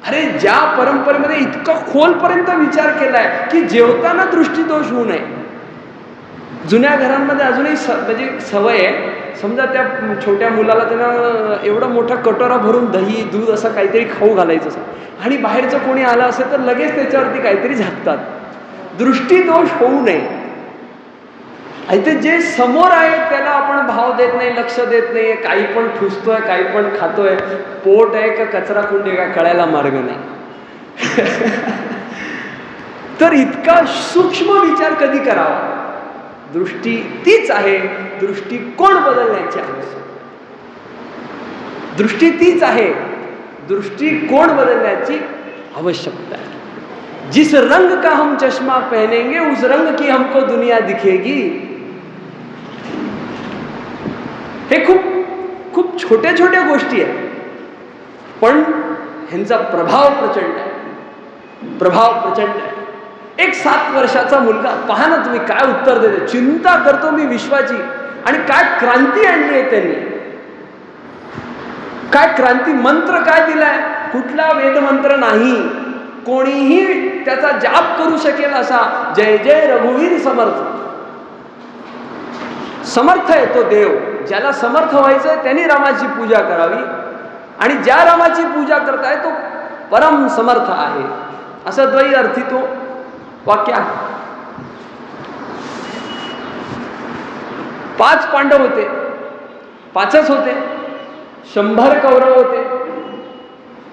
अरे ज्या परंपरेमध्ये इतका खोलपर्यंत विचार केलाय की जेवताना दृष्टीदोष होऊ नये. जुन्या घरांमध्ये अजूनही म्हणजे सवय आहे, समजा त्या छोट्या मुलाला त्यांना एवढा मोठा कटोरा भरून दही दूध असं काहीतरी खाऊ घालायचं असं, आणि बाहेरचं कोणी आलं असेल तर लगेच त्याच्यावरती काहीतरी झाकतात. दृष्टीदोष होऊ नये. इथे जे समोर आहे त्याला आपण भाव देत नाही, लक्ष देत नाही. काही पण ठुसतोय, काही पण खातोय. पोट आहे का कचरा कुंडी का कळायला मार्ग नाही. तर इतका सूक्ष्म विचार कधी करावा. दृष्टी तीच आहे, दृष्टिकोन बदलण्याची आवश्यकता. दृष्टी तीच आहे, दृष्टिकोन बदलण्याची आवश्यकता है. जिस रंग का हम चश्मा पहनेंगे उस रंग की हमको दुनिया दिखेगी. हे खूप खूप छोट्या छोट्या गोष्टी आहेत, पण ह्यांचा प्रभाव प्रचंड आहे. प्रभाव प्रचंड आहे. एक 7 वर्षाचा मुलगा, पहा ना तुम्ही काय उत्तर देते. चिंता करतो मी विश्वाची. आणि काय क्रांती आणली आहे त्यांनी. काय क्रांती. मंत्र काय दिलाय. कुठला वेदमंत्र नाही. कोणीही त्याचा जाप करू शकेल असा जय जय रघुवीर समर्थ. समर्थ आहे तो देव. ज्याला समर्थ व्हायचंय त्यांनी रामाची पूजा करावी. आणि ज्या रामाची पूजा करताय तो परम समर्थ आहे. असं द्वै अर्थी तो वाक्य आहे. 5 पांडव होते, 5च होते, 100 कौरव होते.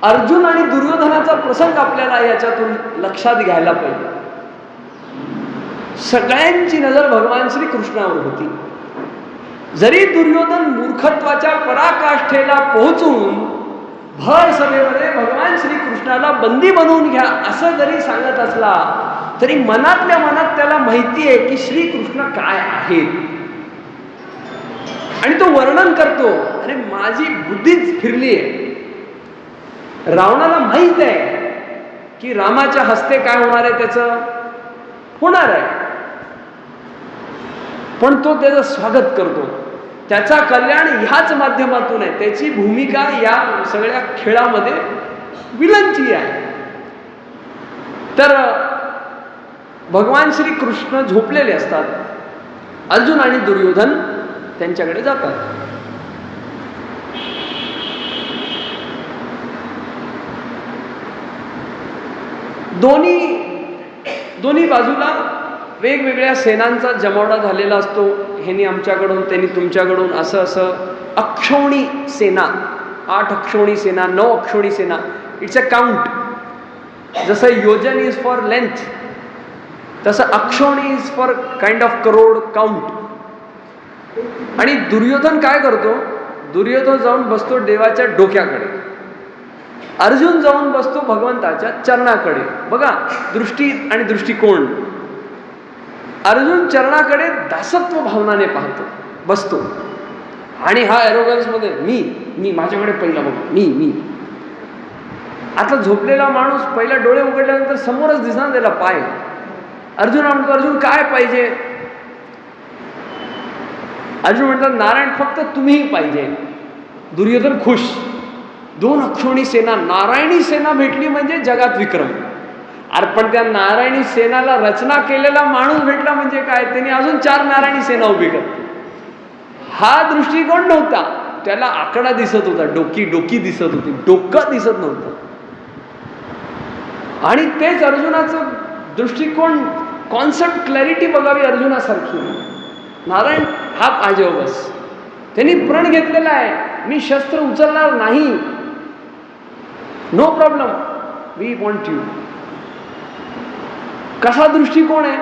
अर्जुन आणि दुर्योधनाचा प्रसंग आपल्याला याच्यातून लक्षात घ्यायला पाहिजे. सगळ्यांची नजर भगवान श्री कृष्णावर होती. जरी दुर्योधन मूर्खत्वाच्या पराकाष्ठेला पोहोचून भर सभेमध्ये भगवान श्री कृष्णाला बंदी बनवून घ्या असं जरी सांगत असला तरी मनातल्या मनात त्याला माहिती आहे की श्रीकृष्ण काय आहेत. आणि तो वर्णन करतो, अरे माझी बुद्धीच फिरली आहे. रावणाला माहित आहे की रामाच्या हस्ते काय होणार आहे, त्याचं होणार आहे. पण तो त्याचं स्वागत करतो. त्याचा कल्याण ह्याच माध्यमातून आहे. त्याची भूमिका या सगळ्या खेळामध्ये विलनची आहे. तर भगवान श्री कृष्ण झोपलेले असतात. अर्जुन आणि दुर्योधन त्यांच्याकडे जातात. दोन्ही बाजूला वेगवेगळ्या सेनांचा जमावडा झालेला असतो. ह्यांनी आमच्याकडून, त्यांनी तुमच्याकडून, असं अक्षौणी सेना, 8 अक्षौणी सेना, 9 अक्षौणी सेना. It's a count. जसं योजन इज फॉर लेंथ, तसं अक्षौणी is for kind of crore count. आणि दुर्योधन काय करतो? दुर्योधन जाऊन बसतो देवाच्या डोक्याकडे. अर्जुन जाऊन बसतो भगवंताच्या चरणाकडे. बघा दृष्टी आणि दृष्टिकोन. अर्जुन चरणाकडे दासत्व भावनाने पाहतो, बसतो. आणि हा एरोगन्स मध्ये मी माझ्याकडे पहिला बघ, मी. आता झोपलेला माणूस पहिला डोळे उघडल्यानंतर समोरच दिसणार त्याला पाय. अर्जुन म्हणतो, अर्जुन काय पाहिजे? अर्जुन म्हणतात, नारायण फक्त तुम्हीही पाहिजे. दुर्योधन खुश. 2 अक्षौणी सेना, नारायणी सेना भेटली म्हणजे जगात विक्रम. अरे पण त्या नारायणी सेनाला रचना केलेला माणूस भेटला म्हणजे काय? त्यांनी अजून 4 नारायणी सेना उभी करते. हा दृष्टिकोन नव्हता. त्याला आकडा दिसत होता, डोकी दिसत होती, डोकं दिसत नव्हतं. आणि तेच अर्जुनाचं दृष्टिकोन, कॉन्सेप्ट क्लॅरिटी बघावी अर्जुनासारखी. नारायण हा पाहिजे बस. त्यांनी प्रण घेतलेला आहे, मी शस्त्र उचलणार नाही. No problem, we want you. कसा दृष्टिकोन आहे?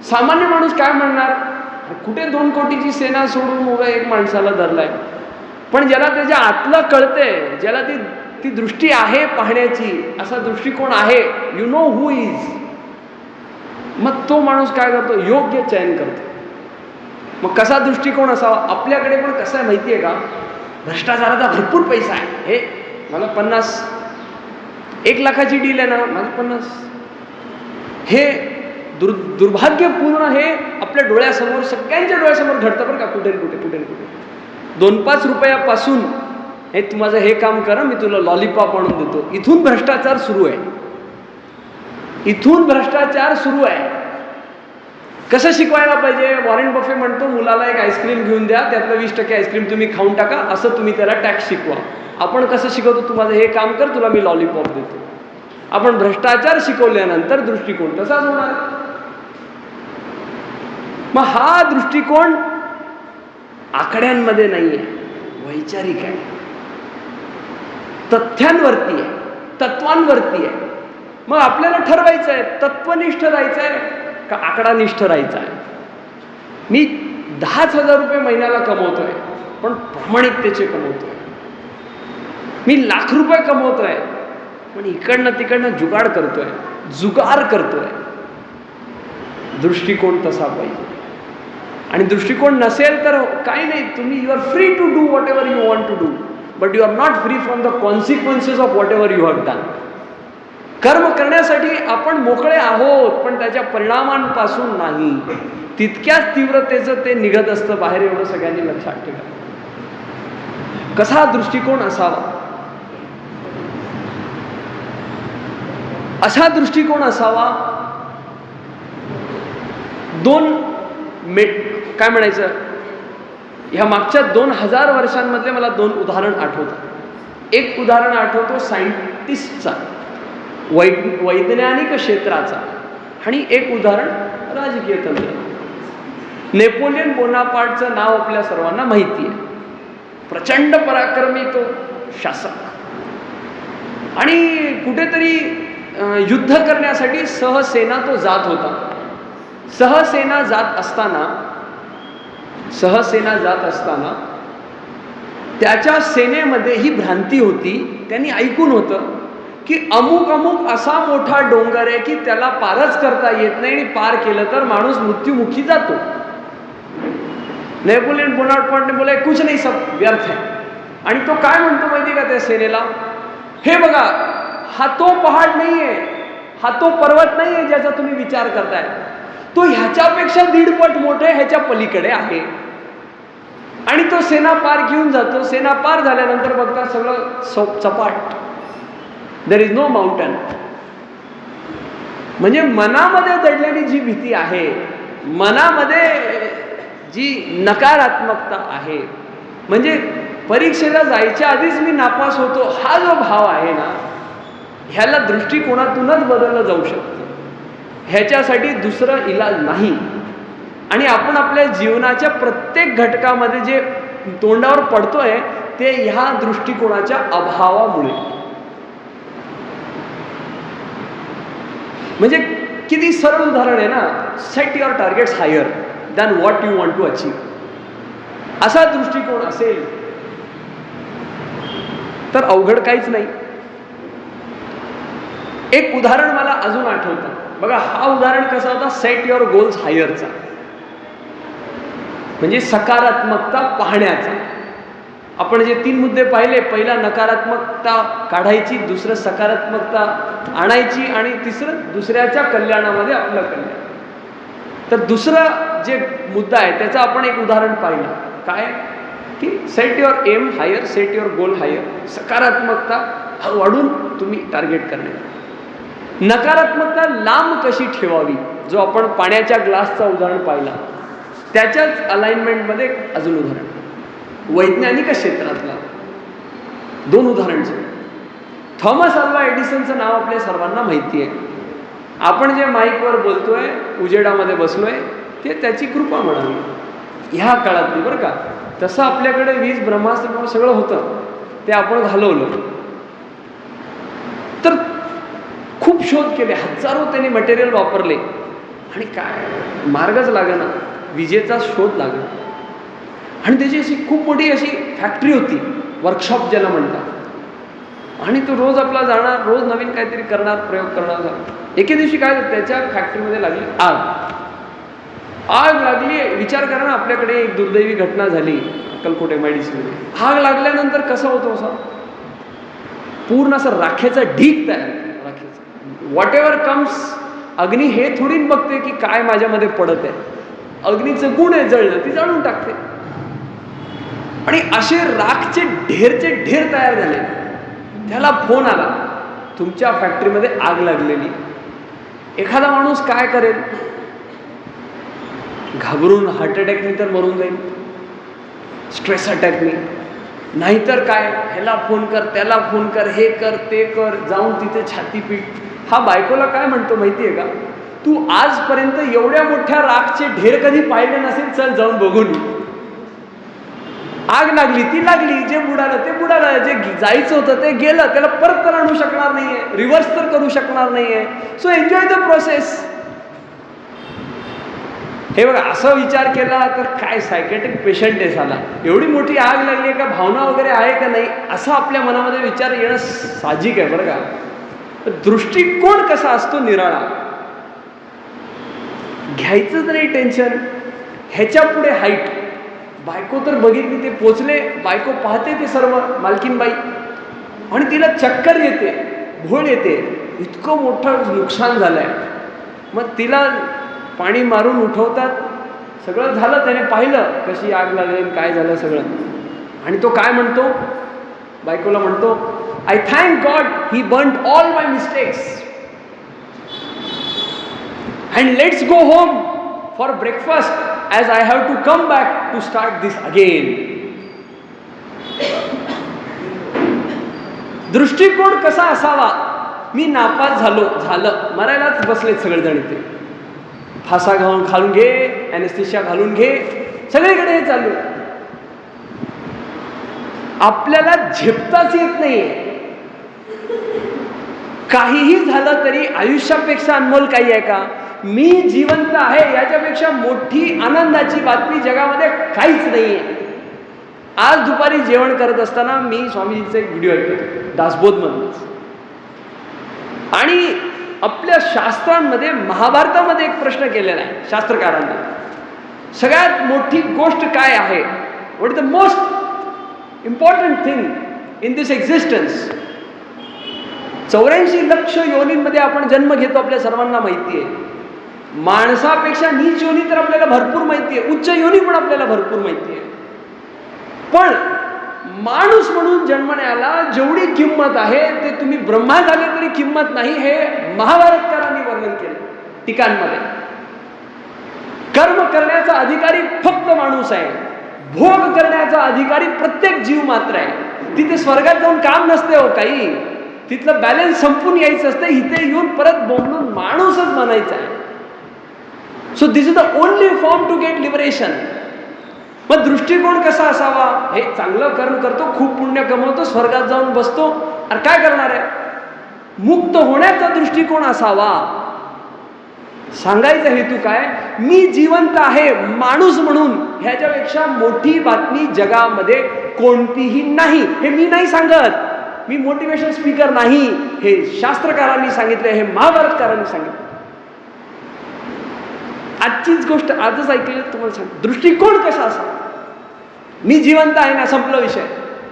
सामान्य माणूस काय म्हणणार? कुठे 2 कोटीची सेना सोडून उभा एक माणसाला धरलाय. पण ज्याला त्याच्या आतलं कळतंय, ज्याला ती दृष्टी आहे पाहण्याची, असा दृष्टिकोन आहे, यू नो हू इज, मग तो माणूस काय करतो? योग्य चयन करतो. मग कसा दृष्टिकोन असावा? आपल्याकडे पण कसं आहे माहिती आहे का? भ्रष्टाचाराचा भरपूर पैसा आहे. हे मला 50, 1 लाखाची डील आहे ना, माझं 50. हे दुर्भाग्यपूर्ण हे आपल्या डोळ्यासमोर, सगळ्यांच्या डोळ्यासमोर घडतं बरं का, कुठे 2-5 रुपयापासून हे तू माझं हे काम कर, मी तुला लॉलीपॉप आणून देतो. इथून भ्रष्टाचार सुरू आहे. कसं शिकवायला पाहिजे? वॉरेन बफे म्हणतो, मुलाला एक आईस्क्रीम घेऊन द्या, त्यातलं 20% आईस्क्रीम तुम्ही खाऊन टाका, असं तुम्ही त्याला टॅक्स शिकवा. आपण कसं शिकवतो? तू माझं हे काम कर, तुला मी लॉलीपॉप देतो. आपण भ्रष्टाचार शिकवल्यानंतर दृष्टिकोन तसाच होणार. मग हा दृष्टिकोन आकड्यांमध्ये नाहीये, वैचारिक आहे, तथ्यांवरती आहे, तत्वांवरती आहे. मग आपल्याला ठरवायचं आहे, तत्वनिष्ठ राहायचं आहे का आकडानिष्ठ राहायचं आहे? मी 10,000 रुपये महिन्याला कमवतोय, पण प्रामाणिकतेचे कमवतोय. मी लाख रुपये कमवतोय, पण इकडनं तिकडनं जुगार करतोय. दृष्टिकोन तसा पाहिजे. आणि दृष्टिकोन नसेल तर काही नाही, तुम्ही you are free to do whatever you want to do, but you are not free from the consequences of whatever you have done. कर्म करण्यासाठी आपण मोकळे आहोत, पण त्याच्या परिणामांपासून नाही. तितक्याच तीव्रतेचं ते निघत असतं बाहेर, एवढं सगळ्यांनी लक्षात ठेवा. कसा दृष्टिकोन असावा? असा दृष्टिकोन असावा. काय म्हणायचं, ह्या मागच्या 2000 वर्षांमधले मला 2 उदाहरण आठवतात. एक उदाहरण आठवतो सायंटिस्टचा, वैज्ञानिक क्षेत्राचा, आणि एक उदाहरण राजकीय तंत्र. नेपोलियन बोनापार्टचं नाव आपल्या सर्वांना माहिती आहे. प्रचंड पराक्रमी तो शासक, आणि कुठेतरी युद्ध करण्यासाठी सहसेना तो जात होता. सहसेना जात असताना त्याच्या सेनेमध्ये ही भ्रांती होती. त्यांनी ऐकून होतं की अमुक असा मोठा डोंगर आहे की त्याला पारच करता येत नाही, आणि पार केलं तर माणूस मृत्युमुखी जातो. नेपोलियन बोनापार्टने बोला, कुछ नाही, सब व्यर्थ है. आणि तो काय म्हणतो माहिती का त्या सेनेला? हे बघा, हा तो पहाड नाहीये, हा तो पर्वत नाहीये ज्याचा तुम्ही विचार करताय. तो ह्याच्यापेक्षा 1.5 पट मोठे ह्याच्या पलीकडे आहे. आणि तो सेना पार घेऊन जातो. सेना पार झाल्यानंतर बघता सगळं चपाट. There is no mountain. म्हणजे मनामध्ये दडलेली जी भीती आहे, मनामध्ये जी नकारात्मकता आहे, म्हणजे परीक्षेला जायच्या आधीच मी नापास होतो, हा जो भाव आहे ना, ह्याला दृष्टिकोनातूनच बदललं जाऊ शकतं. ह्याच्यासाठी दुसरं इलाज नाही. आणि आपण आपल्या जीवनाच्या प्रत्येक घटकामध्ये जे तोंडावर पडतोय ते ह्या दृष्टिकोनाच्या अभावामुळे. म्हणजे किती सरळ उदाहरण आहे ना, set your targets higher than what you want to achieve. असा दृष्टिकोन असेल तर अवघड काहीच नाही. एक उदाहरण मला अजून आठवतं बघा. हा उदाहरण कसा होता, सेट युअर गोल्स हायरचा, म्हणजे सकारात्मकता पाहण्याचा. आपण जे 3 मुद्दे पाहिले, पहिला नकारात्मकता काढायची, दुसरं सकारात्मकता आणायची, आणि तिसरं दुसऱ्याच्या कल्याणामध्ये आपलं कल्याण. तर दुसरा जे मुद्दा आहे त्याचं आपण एक उदाहरण पाहिलं. काय की set your aim higher, set your goal higher. सकारात्मकता वाढून तुम्ही टार्गेट करणे. नकारात्मकता लांब कशी ठेवावी, जो आपण पाण्याच्या ग्लासचा उदाहरण पाहिला, त्याच्याच अलाइनमेंटमध्ये अजून उदाहरण वैज्ञानिक क्षेत्रातला 2 उदाहरण. थॉमस अल्वा एडिसनचं नाव आपल्या सर्वांना माहिती आहे. आपण जे माईकवर बोलतोय, उजेडामध्ये बसलोय, ते त्याची कृपा म्हणावी ह्या काळातली, बरं का. तसं आपल्याकडे वीज, ब्रह्मास्त्र सगळं होतं, ते आपण घालवलं. तर खूप शोध केले, हजारो त्यांनी मटेरियल वापरले, आणि काय मार्गच लागेना, विजेचा शोध लागला. आणि त्याची अशी खूप मोठी अशी फॅक्टरी होती, वर्कशॉप ज्याला म्हणतात. आणि तो रोज आपला जाणार, रोज नवीन काहीतरी करणार, प्रयोग करणार. एके दिवशी काय त्याच्या फॅक्टरीमध्ये लागली आग. आग लागली. विचार करा ना, आपल्याकडे एक दुर्दैवी घटना झाली अक्कलकोट MIDCमध्ये. आग लागल्यानंतर कसं होतं, असं पूर्ण असं राखेचा ढीग तयार. राखेचा व्हॉट एव्हर कम्स. अग्नी हे थोडी बघते की काय माझ्यामध्ये पडत आहे. अग्नीचं गुण आहे, जळलं ती जाळून टाकते. आणि असे राखचे ढेर तयार झाले. त्याला फोन आला, तुमच्या फॅक्टरीमध्ये आग लागलेली. एखादा माणूस काय करेल, घाबरून हार्ट अटॅकने तर मरून जाईल, स्ट्रेस अटॅकने. नाहीतर काय, ह्याला फोन कर, त्याला फोन कर, हे कर, ते कर, जाऊन तिथे छातीपीठ. हा बायकोला काय म्हणतो माहितीये का, तू आजपर्यंत एवढ्या मोठ्या राखचे ढेर कधी पाहिले नसेल, चल जाऊन बघून. आग लागली ती लागली, जे बुडालं ते बुडालं, जे जायचं होतं ते गेलं, त्याला परत तर आणू शकणार नाहीये, रिव्हर्स तर करू शकणार नाहीये. So enjoy the process. हे बघा, असं विचार केला तर काय सायकेट्रिक पेशंट आहे साला, एवढी मोठी आग लागली का, भावना वगैरे आहे का नाही, असं आपल्या मनामध्ये विचार येणं साहजिक आहे, बरं का. दृष्टिकोन कसा असतो निराळा. घ्यायचं नाही टेन्शन. ह्याच्या पुढे हाईट. बायको तर बघितली, ते पोचले, बायको पाहते ते सर्व, मालकीनबाई, आणि तिला चक्कर येते, भोळ येते, इतकं मोठं नुकसान झालंय. मग तिला पाणी मारून उठवतात. सगळं झालं, त्याने पाहिलं कशी आग लागली, काय झालं सगळं. आणि तो काय म्हणतो, बायकोला म्हणतो, I thank God he burned all my mistakes and let's go home for breakfast as I have to come back to start this again. दृष्टिकोन कसा असावा, मी नापास झालं, मरायलाच बसलेत सगळेजण. ते फासा घालून घे, ॲनेस्थेशिया घालून घे, सगळीकडे हे चालू. आपल्याला झेपताच येत नाहीये. काहीही झालं तरी आयुष्यापेक्षा अनमोल काही आहे का? मी जिवंत आहे याच्यापेक्षा मोठी आनंदाची बातमी जगामध्ये काहीच नाहीये. आज दुपारी जेवण करत असताना मी स्वामीजीचा एक व्हिडिओ ऐकतो, दासबोधमधूनच. आणि आपल्या शास्त्रांमध्ये, महाभारतामध्ये एक प्रश्न केलेला आहे शास्त्रकारांनी, सगळ्यात मोठी गोष्ट काय आहे, what is the most important thing in this existence. 84 लक्ष योनींमध्ये आपण जन्म घेतो, आपल्या सर्वांना माहिती आहे. माणसापेक्षा नीच योनी तर आपल्याला भरपूर माहिती आहे, उच्च योनी पण आपल्याला भरपूर माहिती आहे. पण माणूस म्हणून जन्मण्याला जेवढी किंमत आहे ते तुम्ही ब्रह्मा झाले तरी किंमत नाही, हे महाभारतकारांनी वर्णन केलं टीकांमध्ये. कर्म करण्याचा अधिकारी फक्त माणूस आहे, भोग करण्याचा अधिकारी प्रत्येक जीव मात्र आहे. तिथे स्वर्गात जाऊन काम नसते हो काही, तिथलं बॅलन्स संपून यायचं असतं, इथे येऊन परत बोंबलून माणूसच म्हणायचा आहे. So this is the only form to get liberation. मग दृष्टिकोन कसा असावा? हे चांगलं कर्म करतो, खूप पुण्य कमवतो, स्वर्गात जाऊन बसतो, अरे काय करणार आहे? मुक्त होण्याचा दृष्टिकोन असावा. सांगायचा हेतू काय? मी जिवंत आहे माणूस म्हणून, ह्याच्यापेक्षा मोठी बातमी जगामध्ये कोणतीही नाही. हे मी नाही सांगत, मी मोटिवेशन स्पीकर नाही, हे शास्त्रकारांनी सांगितले, हे महाभारतकारांनी सांगितले. आजचीच गोष्ट आजच ऐकली तुम्हाला सांग. दृष्टिकोन कसा असा? मी जिवंत आहे ना, संपला विषय.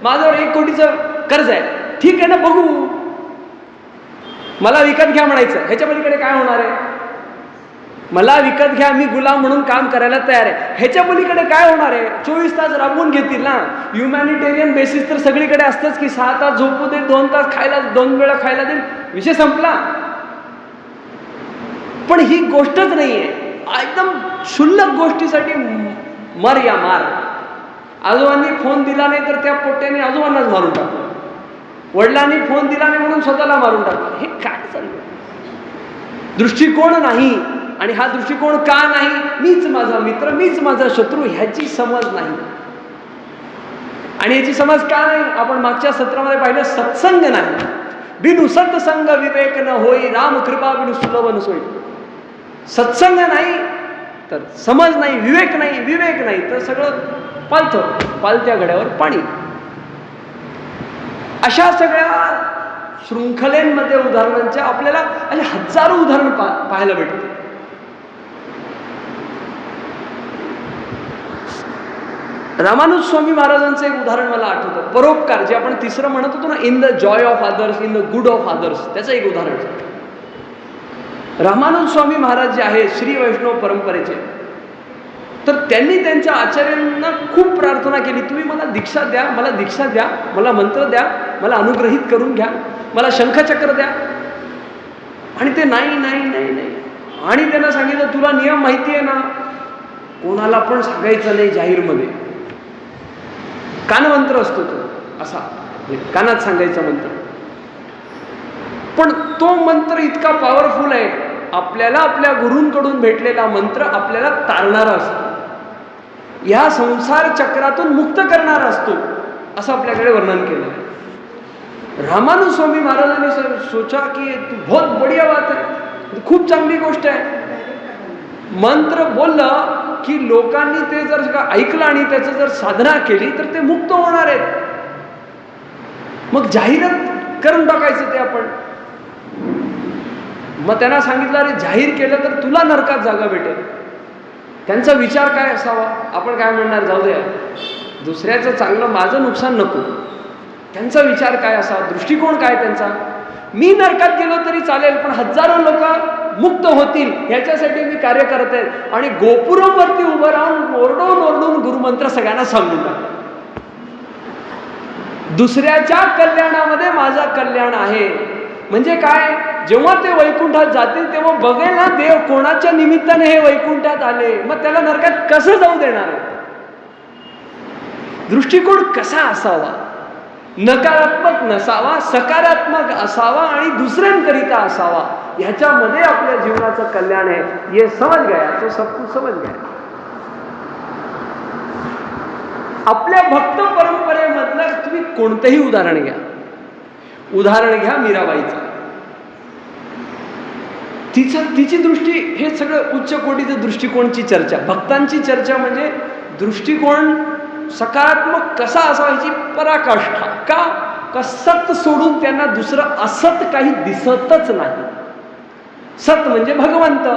माझ्यावर 1 कोटीचं कर्ज आहे, ठीक आहे ना, बघू, मला विकत घ्या म्हणायचं, ह्याच्या पलीकडे काय होणार आहे? मला विकत घ्या, मी गुलाम म्हणून काम करायला तयार आहे, ह्याच्या पलीकडे काय होणार आहे? 24 तास राबवून घेतील ना. ह्युमॅनिटेरियन बेसिस तर सगळीकडे असतंच की 6 तास झोपू दे, 2 तास खायला, 2 वेळा खायला देईल, विषय संपला. पण ही गोष्टच नाहीये. एकदम क्षुल्लक गोष्टीसाठी मर या मार. आजोबांनी फोन दिला नाही तर त्या पोट्याने आजोबांनाच मारून टाकलं, वडिलांनी फोन दिला नाही म्हणून स्वतःला मारून टाकलं. हे काय चाललं? दृष्टिकोन नाही. आणि हा दृष्टिकोन का नाही? मीच माझा मित्र, मीच माझा शत्रू, ह्याची समज नाही. आणि याची समज का नाही? आपण मागच्या सत्रामध्ये पाहिलं, सत्संग नाही. बिनु सत्संग विवेक न होई, राम कृपा बिनु सुलभ न सोई. सत्संग नाही तर समज नाही, विवेक नाही, विवेक नाही तर सगळं पालथं, पालत्या घड्यावर पाणी. अशा सगळ्या शृंखलेमध्ये उदाहरणांच्या आपल्याला असे हजारो उदाहरण पाहायला भेटते. रामानुज स्वामी महाराजांचं एक उदाहरण मला आठवतं, परोपकार, जे आपण तिसरं म्हणत होतो ना, in the Joy of others, in the good of others, त्याचं एक उदाहरण. रामानुज स्वामी महाराज जे आहेत श्री वैष्णव परंपरेचे, तर त्यांनी त्यांच्या आचार्यांना खूप प्रार्थना केली, तुम्ही मला दीक्षा द्या, मला दीक्षा द्या, मला मंत्र द्या, मला अनुग्रहित करून घ्या, मला शंखचक्र द्या. आणि ते नाही नाही नाही नाही. आणि त्यांना सांगितलं, तुला नियम माहिती आहे ना, कोणाला पण सांगायचं नाही जाहीरमध्ये. कानमंत्र असतो तो असा, कानात सांगायचा मंत्र. पण तो मंत्र इतका पॉवरफुल आहे, आपल्याला आपल्या गुरूंकडून भेटलेला मंत्र आपल्याला तारणारा असतो, ह्या संसार चक्रातून मुक्त करणारा असतो, असं आपल्याकडे वर्णन केलं आहे. रामानुज स्वामी महाराजांनी सोचा की बहुत बढिया बात आहे, खूप चांगली गोष्ट आहे. मंत्र बोललं की लोकांनी ते जर ऐकलं आणि त्याचं जर साधना केली तर ते मुक्त होणार आहेत. मग जाहिरात करून टाकायचं ते आपण. मग त्यांना सांगितलं, अरे जाहीर केलं तर तुला नरकात जागा भेटेल. त्यांचा विचार काय असावा? आपण काय म्हणणार, जाऊ द्या, दुसऱ्याचं चांगलं, माझं नुकसान नको. त्यांचा विचार काय असावा? दृष्टिकोन काय त्यांचा? मी नरकात गेलो तरी चालेल, पण हजारो लोक मुक्त होतील ह्याच्यासाठी मी कार्य करत आहे. आणि गोपुरमवरती उभं राहून ओरडून ओरडून गुरुमंत्र सगळ्यांना सांगून टाकतो. दुसऱ्याच्या कल्याणामध्ये माझं कल्याण आहे. म्हणजे काय? जेव्हा ते वैकुंठात जातील तेव्हा बघेल ना देव कोणाच्या निमित्ताने हे वैकुंठात आले, मग त्याला नरकात कसं जाऊ देणार आहे? दृष्टिकोन कसा असावा? नकारात्मक नसावा, सकारात्मक असावा आणि दुसऱ्यांकरिता असावा. ह्याच्यामध्ये आपल्या जीवनाचं कल्याण आहे. ये समज गया तो सब कुछ समज गया. आपल्या भक्त परंपरेमधलं तुम्ही कोणतंही उदाहरण घ्या. उदाहरण घ्या मीराबाईचं. तिची दृष्टी, हे सगळं उच्च कोटीचं दृष्टिकोनची चर्चा, भक्तांची चर्चा म्हणजे दृष्टिकोन सकारात्मक कसा असावा ह्याची पराकाष्ठा. का सत सोडून त्यांना दुसरं असत काही दिसतच नाही. सत म्हणजे भगवंत.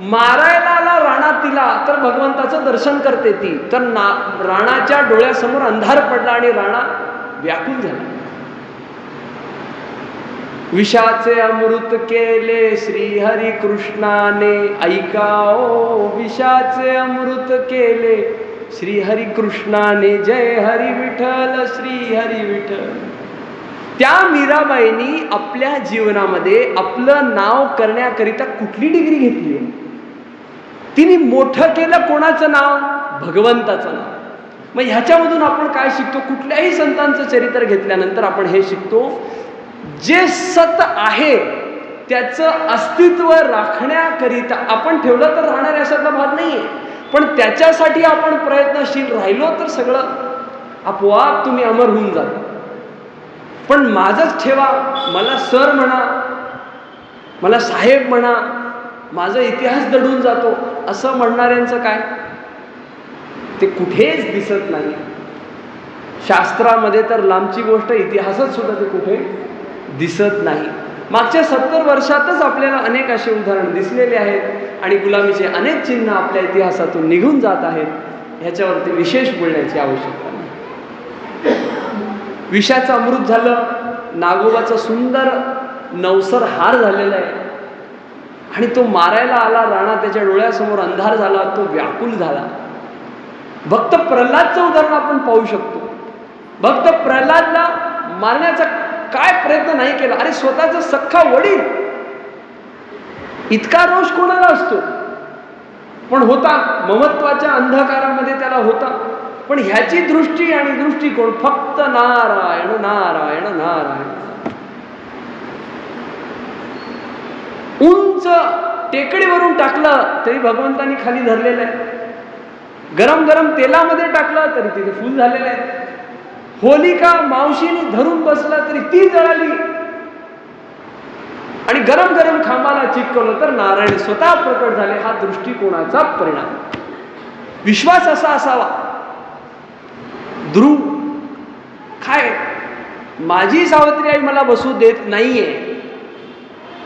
मारायला आला राणा तिला तर भगवंताचं दर्शन करते ती, तर राणाच्या डोळ्यासमोर अंधार पडला आणि राणा व्याकुल झाला. विषाचे अमृत केले श्रीहरी कृष्णाने, ऐकाओ विषाचे अमृत केले श्रीहरी कृष्णाने, जय हरी विठ्ठल श्री हरी विठ्ठल. त्या मीराबाईंनी आपल्या जीवनामध्ये आपलं नाव करण्याकरिता कुठली डिग्री घेतली आहे? तिने मोठं केलं कोणाचं नाव? भगवंताचं नाव. मग ह्याच्यामधून आपण काय शिकतो? कुठल्याही संतांचं चरित्र घेतल्यानंतर आपण हे शिकतो, जे सत आहे त्याचं अस्तित्व राखण्याकरिता आपण ठेवलं तर राहणार याच्यातला भाग नाहीये, पण त्याच्यासाठी आपण प्रयत्नशील राहिलो तर सगळं आपोआप तुम्ही अमर होऊन जाता. पण माझंच ठेवा, मला सर म्हणा, मला साहेब म्हणा, माझा इतिहास दडून जातो असं म्हणणाऱ्यांचं काय? ते कुठेच दिसत नाही. शास्त्रामध्ये तर लांबची गोष्ट, इतिहासात सुद्धा ते कुठे दिसत नाही. मागच्या 70 वर्षातच आपल्याला अनेक असे उदाहरण दिसलेले आहेत आणि गुलामीचे अनेक चिन्ह आपल्या इतिहासातून निघून जात आहेत. ह्याच्यावरती विशेष बोलण्याची आवश्यकता नाही. विषाचं अमृत झालं, नागोबाचा सुंदर नवसर हार झालेला आहे आणि तो मारायला आला राणा, त्याच्या डोळ्यासमोर अंधार झाला, तो व्याकुल झाला. भक्त प्रल्हादचं उदाहरण आपण पाहू शकतो. भक्त प्रल्हादला मारण्याचा काय प्रयत्न नाही केला. अरे स्वतःचा सख्खा वडील, इतका रोष कोणाला असतो? पण होता, ममत्वाच्या अंधकारामध्ये त्याला होता. पण ह्याची दृष्टी आणि दृष्टिकोन फक्त नारायण नारायण नारायण. उंच टेकडीवरून टाकलं तरी भगवंतानी खाली धरलेलं आहे. गरम गरम तेलामध्ये टाकलं तरी तिथे फुल झालेलं आहे. होलिका मावशीने धरून बसला तरी ती जळाली आणि गरम गरम खांबाला चिटकवलं तर नारायण स्वतः प्रकट झाले. हा दृष्टिकोनाचा परिणाम. विश्वास असा असावा. ध्रुव काय, माझी सावित्री आई मला बसू देत नाहीये.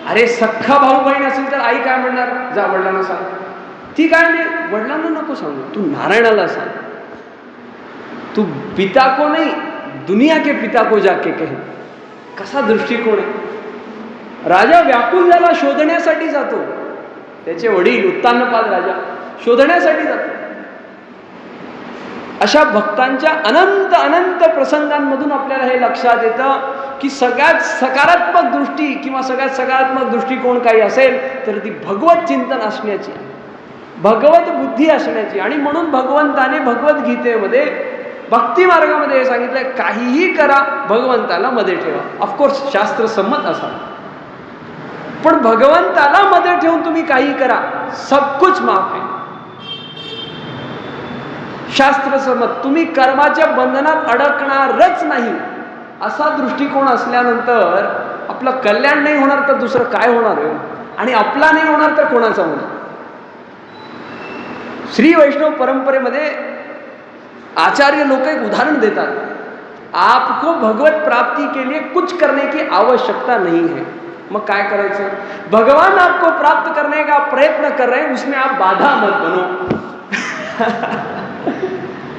अरे सख्खा भाऊ बहीण असेल तर आई काय म्हणणार? जा वडिलांना सांग. ती काय नाही, वडिलांना नको सांगू, तू नारायणाला सांग. तू पिता को नहीं दुनिया के पिता को जाके कहे. कसा दृष्टिकोन आहे. राजा व्याकुल झाला, शोधण्यासाठी जातो. त्याचे वडील उत्तानपाद राजा शोधण्यासाठी जातो. अशा भक्तांच्या अनंत अनंत प्रसंगांमधून आपल्याला हे लक्षात येतं की सगळ्यात सकारात्मक दृष्टी किंवा सगळ्यात सकारात्मक दृष्टिकोन काही असेल तर ती भगवत चिंतन असण्याची, भगवत बुद्धी असण्याची. आणि म्हणून भगवंताने भगवद्गीतेमध्ये भक्ती मार्गामध्ये हे सांगितलंय, काहीही करा भगवंताला मध्ये ठेवा. ऑफकोर्स शास्त्र संमत असा, पण भगवंताला मध्ये ठेवून तुम्ही काही करा, सब कुछ माफ आहे. शास्त्र संमत. तुम्ही कर्माच्या बंधनात अडकणारच नाही असा दृष्टिकोन असल्यानंतर आपलं कल्याण नाही होणार तर दुसरं काय होणार आहे? आणि आपला नाही होणार तर कोणाचा होणार? श्री वैष्णव परंपरेमध्ये आचार्य लोक एक उदाहरण देतात, आपको भगवत प्राप्ति के लिए कुछ करने की आवश्यकता नहीं है. मग काय करायचं? भगवान आपको प्राप्त करने का प्रयत्न कर रहे हैं, उसमें आप बाधा मत बनो.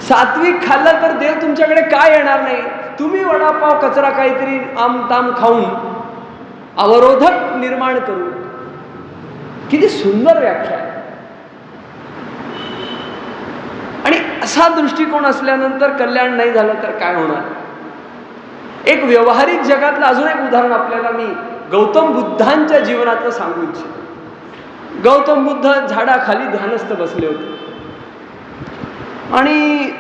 सात्विक खाल्लं तर देव तुमच्याकडे काय येणार नाही. तुम्ही वडापाव कचरा काहीतरी आमताम खाऊन अवरोधक निर्माण करू. किती सुंदर व्याख्या आहे. आणि असा दृष्टिकोन असल्यानंतर कल्याण नाही झालं तर काय होणार? एक व्यावहारिक जगातलं अजून एक उदाहरण आपल्याला मी गौतम बुद्धांच्या जीवनातलं सांगू इच्छितो. गौतम बुद्ध झाडाखाली ध्यानस्थ बसले होते आणि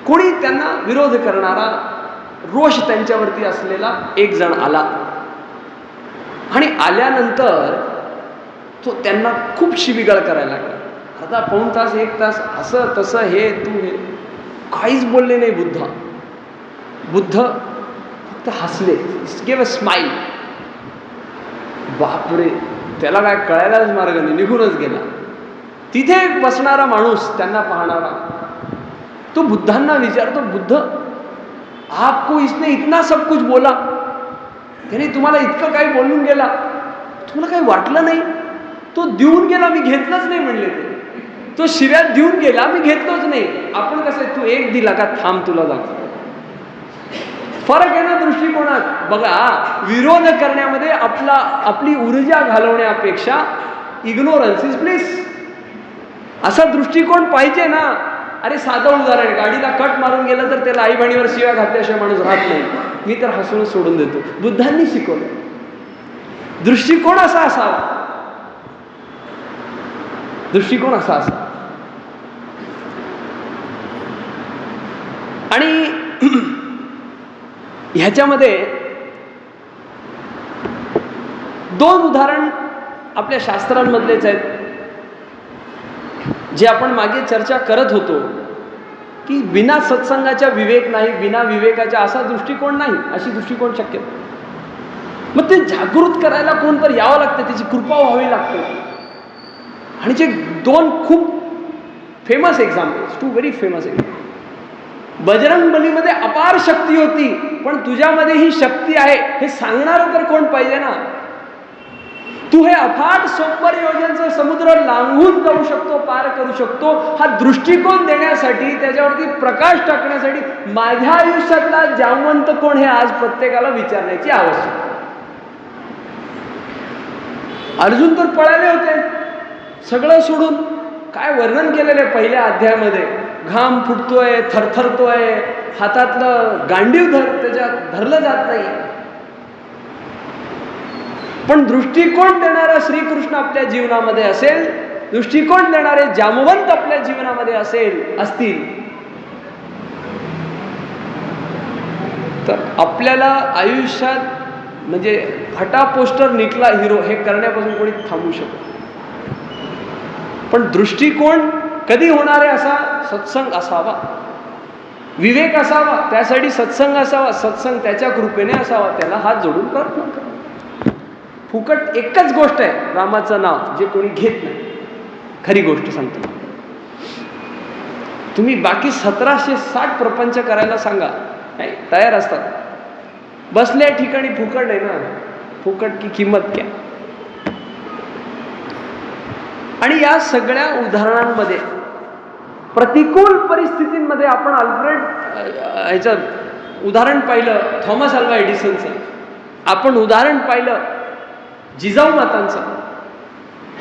कोणी त्यांना विरोध करणारा, रोष त्यांच्यावरती असलेला एक जण आला आणि आल्यानंतर तो त्यांना खूप शिवीगाळ करायला लागला. अर्धा पाऊण तास, 1 तास असं तसं, हे तू हे काहीच बोलले नाही बुद्ध. बुद्ध फक्त हसले, गिव्ह अ स्माईल. बापरे, त्याला काय कळायलाच मार्ग नाही, निघूनच गेला. तिथे एक बसणारा माणूस त्यांना पाहणारा, तो बुद्धांना विचारतो, बुद्ध आपको इसने इतना सब कुछ बोला, त्याने तुम्हाला इतकं काही बोलून गेला, तुम्हाला काही वाटलं नाही? तो देऊन गेला, मी घेतलंच नाही म्हणले. तो शिव्यात देऊन गेला, मी घेतलोच नाही. आपण कसं, तू एक दिला का, थांब तुला दाखव. फरक आहे ना दृष्टिकोनात. बघा, विरोध करण्यामध्ये आपली ऊर्जा घालवण्यापेक्षा इग्नोरन्स इज ब्लिस असा दृष्टिकोन पाहिजे ना. अरे साधं उदाहरण, गाडीला कट मारून गेलं तर त्याला आई बहिणीवर शिव्या घातल्याशिवाय माणूस राहत नाही. मी तर हसून सोडून देतो. बुद्धांनी शिकवलं दृष्टिकोन असा असावा, दृष्टिकोन असा असावा. आणि ह्याच्यामध्ये 2 उदाहरण आपल्या शास्त्रांमधलेच आहेत, जे आपण मागे चर्चा करत होतो की बिना सत्संगाच्या विवेक नाही, बिना विवेकाच्या असा दृष्टिकोन नाही, अशी दृष्टिकोन शक्य नाही. मग ते जागृत करायला कोणतरी यावं लागतं, त्याची कृपा व्हावी लागते. आणि जे 2 खूप famous examples, 2 very famous example. Bajrang बलीमध्ये अपार शक्ती होती, पण तुझ्यामध्ये ही शक्ती आहे हे सांगणारं तर कोण पाहिजे ना. तू हे अफाट 100 योजनांचं समुद्र लांघून जाऊ शकतो, पार करू शकतो. हा दृष्टिकोन देण्यासाठी, त्याच्यावरती प्रकाश टाकण्यासाठी माझ्या आयुष्यातला जामवंत कोण हे आज प्रत्येकाला विचारण्याची आवश्यकता. अर्जुन तर पळाले होते सगळं सोडून. काय वर्णन केलेलं आहे पहिल्या अध्यायामध्ये. घाम फुटतोय, थरथरतोय, हातातलं गांडीव त्याच्यात धरलं जात नाही. पण दृष्टिकोन देणारा श्रीकृष्ण आपल्या जीवनामध्ये असेल, दृष्टिकोन देणारे जामवंत आपल्या जीवनामध्ये असतील, तर आपल्याला आयुष्यात म्हणजे फटा पोस्टर निकला हिरो हे करण्यापासून कोणी थांबू शकत. पण दृष्टिकोन कधी होणार आहे असा? सत्संग असावा, विवेक असावा, त्यासाठी सत्संग असावा, सत्संग त्याच्या कृपेने असावा. त्याला हात जोडून प्रार्थना करा. फुकट एकच गोष्ट आहे, रामाचं नाव, जे कोणी घेत नाही. खरी गोष्ट सांगतो, तुम्ही बाकी 1760 प्रपंच करायला सांगा, तयार असतात. बसल्या ठिकाणी फुकट आहे ना, फुकट की किंमत क्या. आणि या सगळ्या उदाहरणांमध्ये प्रतिकूल परिस्थितींमध्ये आपण ह्याचं उदाहरण पाहिलं, थॉमस अल्वा एडिसनचं. आपण उदाहरण पाहिलं जिजाऊ मातांचं.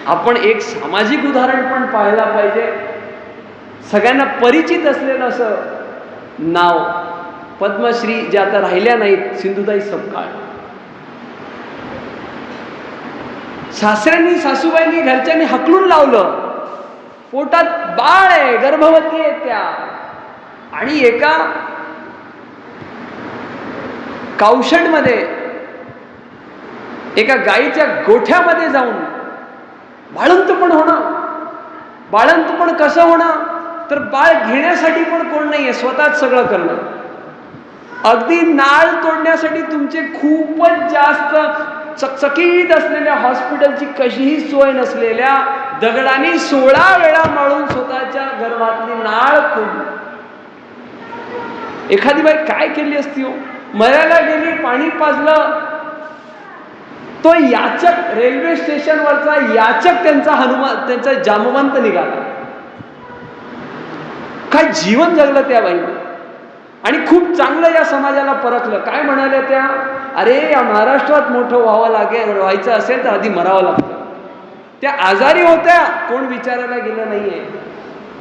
आपण एक सामाजिक उदाहरण पण पाहायला पाहिजे. सगळ्यांना परिचित असलेलं असं नाव, पद्मश्री जे आता राहिल्या नाहीत, सिंधुताई सपकाळ. सासऱ्यांनी सासूबाईंनी घरच्यांनी हकलून लावलं, पोटात बाळ आहे, गर्भवती आहे त्या, आणि एका कावशडमध्ये, एका गाईच्या गोठ्यामध्ये जाऊन बाळंतपण होणं. बाळंतपण कसं होणं? तर बाळ घेण्यासाठी पण कोण नाहीये, स्वतःच सगळं करणं. अगदी नाळ तोडण्यासाठी तुमचे खूपच जास्त चकचकीत असलेल्या हॉस्पिटलची कशीही सोय नसलेल्या दगडाने 16 वेळा माळून स्वतःच्या गर्भातली नाळ तोडली. एखादी बाई काय केली असती हो? मरायला गेली, पाणी पाजलं, तो याचक, रेल्वे स्टेशनवरचा याचक त्यांचा जामवंत निघाला. काय जीवन जगलं त्या बाईने. आणि खूप चांगलं या समाजाला परखलं. काय म्हणाले त्या? अरे या महाराष्ट्रात मोठं व्हायचं असेल तर आधी मरावं लागतं. त्या आजारी होत्या, कोण विचारायला गेलं नाहीये.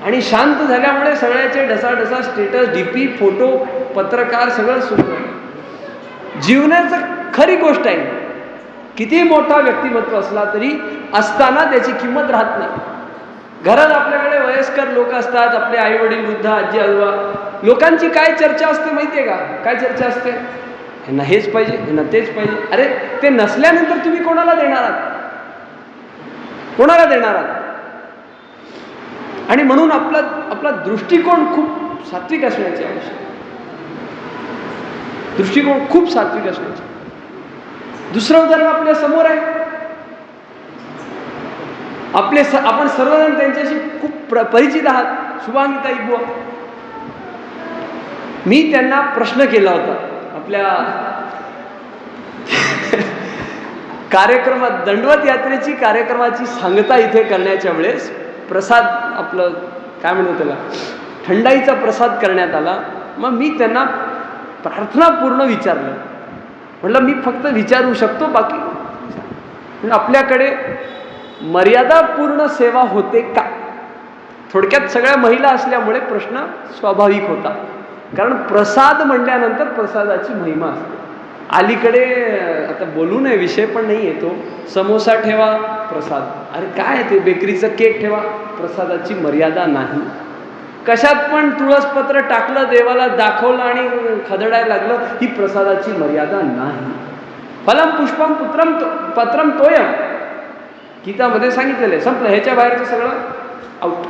आणि शांत झाल्यामुळे सगळ्याचे ढसाढसा स्टेटस, डीपी, फोटो, पत्रकार सगळं सुरू आहे. जीवनाचं खरी गोष्ट आहे, किती मोठा व्यक्तिमत्व असला तरी असताना त्याची किंमत राहत नाही. घरात आपल्याकडे वयस्कर लोक असतात, आपले आई वडील, वृद्ध, आजी आजोबा. लोकांची काय चर्चा असते माहितीये का? काय चर्चा असते? ह्यांना हेच पाहिजे, ह्यांना तेच पाहिजे. अरे ते नसल्यानंतर तुम्ही कोणाला देणार आहात? कोणाला देणार आहात? आणि म्हणून आपला दृष्टिकोन खूप सात्विक असण्याची आवश्यकता. दृष्टिकोन खूप सात्विक असण्याची. दुसरं उदाहरण आपल्या समोर आहे. आपण सर्वजण त्यांच्याशी खूप परिचित आहात. शुभांगीताई बुवा. मी त्यांना प्रश्न केला होता आपल्या कार्यक्रमात, दंडवत यात्रेची कार्यक्रमाची सांगता इथे करण्याच्या वेळेस प्रसाद, आपलं काय म्हणतो त्याला, थंडाईचा प्रसाद करण्यात आला. मग मी त्यांना प्रार्थनापूर्ण विचारलं. म्हटलं मी फक्त विचारू शकतो, बाकी आपल्याकडे मर्यादापूर्ण सेवा होते का? थोडक्यात सगळ्या महिला असल्यामुळे प्रश्न स्वाभाविक होता, कारण प्रसाद म्हणल्यानंतर प्रसादाची महिमा असते. अलीकडे आता बोलू नये, विषय पण नाही येतो, समोसा ठेवा प्रसाद, अरे काय ते बेकरीचं केक ठेवा, प्रसादाची मर्यादा नाही. कशात पण तुळसपत्र टाकलं, देवाला दाखवलं आणि खदडायला लागलं, ही प्रसादाची मर्यादा नाही. फलम पुष्पम पुत्रम पत्रम तोयम, गीतामध्ये सांगितलेलं आहे. संपलं, ह्याच्या बाहेरचं सगळं आउट.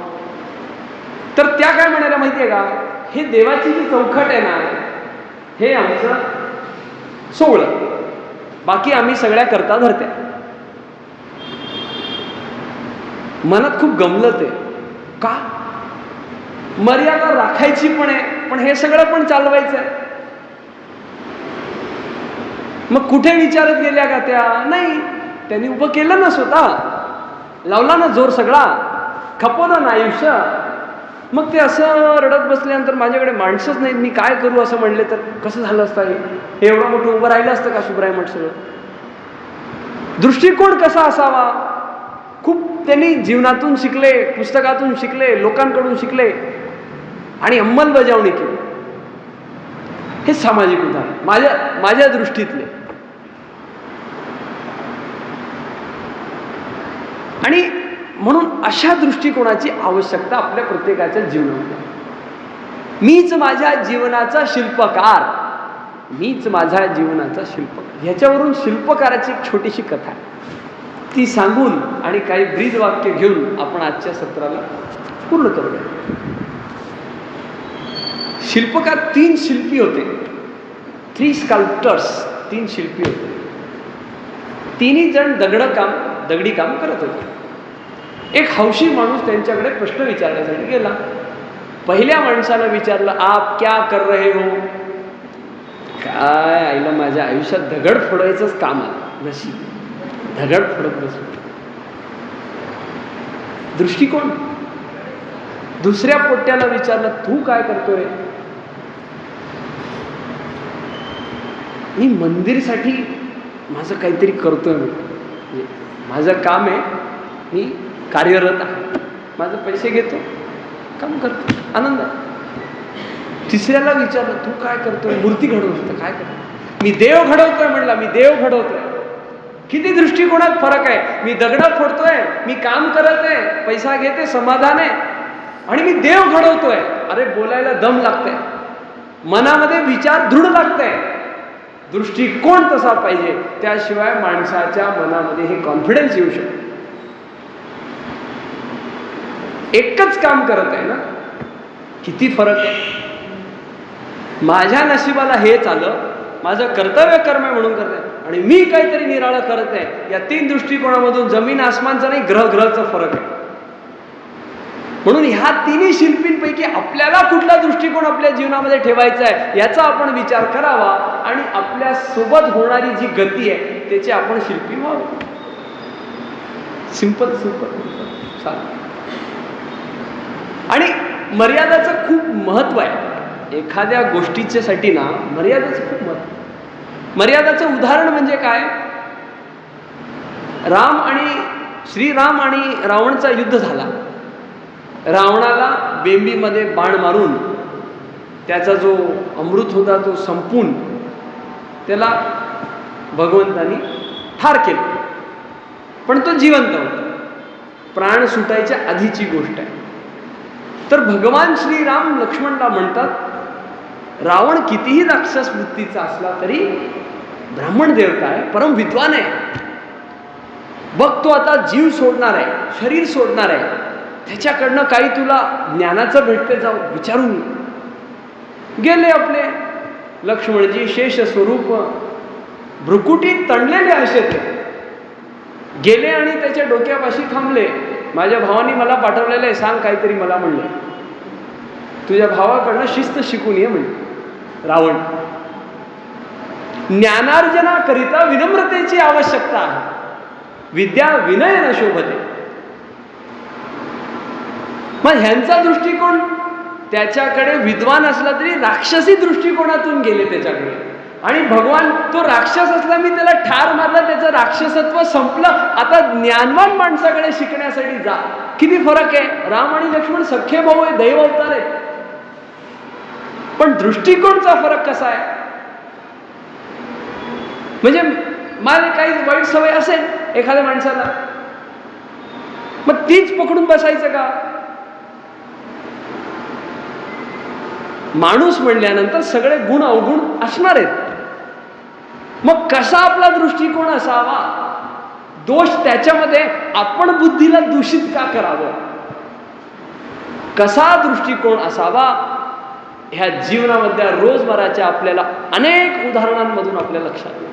तर त्या काय म्हणायला माहितीये का, हे देवाची जी चौकट आहे ना, हे आमचं सोहळं, बाकी आम्ही सगळ्या करता धरत्या. मनात खूप गमलं ते. का? मर्यादा राखायची पण आहे, पण हे सगळं पण चालवायचं आहे. मग कुठे विचारत गेल्या का त्या? नाही, त्यांनी उभं केलं ना, स्वतः लावला ना जोर सगळा, खपवलं ना आयुष्य. मग ते असं रडत बसल्यानंतर माझ्याकडे माणसंच नाहीत, मी काय करू असं म्हणले तर कसं झालं असतं? हे एवढं मोठं उभं राहिलं असतं का शुभ्राय मठ सगळं? दृष्टिकोन कसा असावा? खूप त्यांनी जीवनातून शिकले, पुस्तकातून शिकले, लोकांकडून शिकले आणि अंमलबजावणी केली. हे सामाजिक उदाहरण माझ्या दृष्टीतले. आणि म्हणून अशा दृष्टिकोनाची आवश्यकता आपल्या प्रत्येकाच्या जीवनात. मीच माझ्या जीवनाचा शिल्पकार, मीच माझ्या जीवनाचा शिल्पकार. ह्याच्यावरून शिल्पकाराची एक छोटीशी कथा आहे, ती सांगून आणि काही ब्रीद वाक्य घेऊन आपण आजच्या सत्राला पूर्ण करूया. शिल्पकार 3 शिल्पी होते, 3 स्कल्प्टर्स, 3 शिल्पी होते. तिन्ही जण दगडी काम करत होते. एक हौशी माणूस त्यांच्याकडे प्रश्न विचारण्यासाठी गेला. पहिल्या माणसाला विचारलं, आप क्या कर रहे हो? काय आईला, माझ्या आयुष्यात दगड फोडायचंच काम आलं, नशीब दगड फोडत बसलो. दृष्टिकोन. दुसऱ्या पोट्याला विचारलं, तू काय करतोय? मी मंदिरसाठी माझं काहीतरी करतोय, म्हणजे माझं काम आहे, मी कार्यरत आहे, माझं पैसे घेतो, काम करतो, आनंद आहे. तिसऱ्याला विचारलं, तू काय करतोय? मूर्ती घडवतो. काय करतो? मी देव घडवतोय. म्हणला, मी देव घडवतोय. किती दृष्टिकोनात फरक आहे. मी दगड फोडतोय, मी काम करत आहे, पैसा घेते, समाधान आहे, आणि मी देव घडवतोय. अरे बोलायला दम लागतंय, मनामध्ये विचार दृढ लागतंय. दृष्टिकोन तसा पाहिजे, त्याशिवाय माणसाच्या मनामध्ये हे कॉन्फिडन्स येऊ शकतो. एकच काम करत आहे ना, किती फरक आहे. माझ्या नशिबाला हेच आलं, माझं कर्तव्य कर्म आहे म्हणून करत आहे, आणि मी काहीतरी निराळं करत आहे. या 3 दृष्टिकोनामधून जमीन आसमानचा नाही, ग्रहाचा फरक आहे. म्हणून ह्या 3 शिल्पींपैकी आपल्याला कुठला दृष्टिकोन आपल्या जीवनामध्ये ठेवायचा आहे याचा आपण विचार करावा, आणि आपल्या सोबत होणारी जी गती आहे त्याचे आपण शिल्पी व्हावे. सिंपल चालेल. आणि मर्यादाचं खूप महत्व आहे. एखाद्या गोष्टीच्यासाठी ना मर्यादाचं खूप महत्व. मर्यादाचं उदाहरण म्हणजे काय? श्रीराम आणि रावणचा युद्ध झाला. रावणाला बेंबीमध्ये बाण मारून त्याचा जो अमृत होता तो संपून त्याला भगवंतानी ठार केलं, पण तो जिवंत होता. प्राण सुटायच्या आधीची गोष्ट आहे. तर भगवान श्रीराम लक्ष्मणला म्हणतात, रावण कितीही राक्षस वृत्तीचा असला तरी ब्राह्मण देवता आहे, परम विद्वान आहे. बघ तो आता जीव सोडणार आहे, शरीर सोडणार आहे, त्याच्याकडनं काही तुला ज्ञानाचं भेटते, जाऊ विचारून. गेले आपले लक्ष्मणजी शेष स्वरूप भ्रुकुटीत तणलेले असे ते गेले आणि त्याच्या डोक्यापाशी थांबले. माझ्या भावानी मला पाठवलेलं आहे, सांग काहीतरी मला म्हणले. तुझ्या भावाकडनं शिस्त शिकून ये म्हणले रावण. ज्ञानार्जनाकरिता विनम्रतेची आवश्यकता आहे. विद्या विनय न शोभते. मग ह्यांचा दृष्टिकोन त्याच्याकडे विद्वान असला तरी राक्षसी दृष्टिकोनातून गेले त्याच्याकडे. आणि भगवान तो राक्षस असला, मी त्याला ठार मारला, त्याचं राक्षसत्व संपलं, आता ज्ञानवान माणसाकडे शिकण्यासाठी जा. किती फरक आहे. राम आणि लक्ष्मण सख्खे भाऊ आहे, दैव अवतार आहेत, पण दृष्टिकोनचा फरक कसा आहे. म्हणजे मला काही वाईट सवय असेल एखाद्या माणसाला, मग तीच पकडून बसायचं का. माणूस म्हणल्यानंतर सगळे गुण अवगुण असणार आहेत. मग कसा आपला दृष्टिकोन असावा. दोष त्याच्यामध्ये आपण बुद्धीला दूषित का करावं. कसा दृष्टिकोन असावा ह्या जीवनामधल्या रोजमराच्या आपल्याला अनेक उदाहरणांमधून आपल्या लक्षात येईल.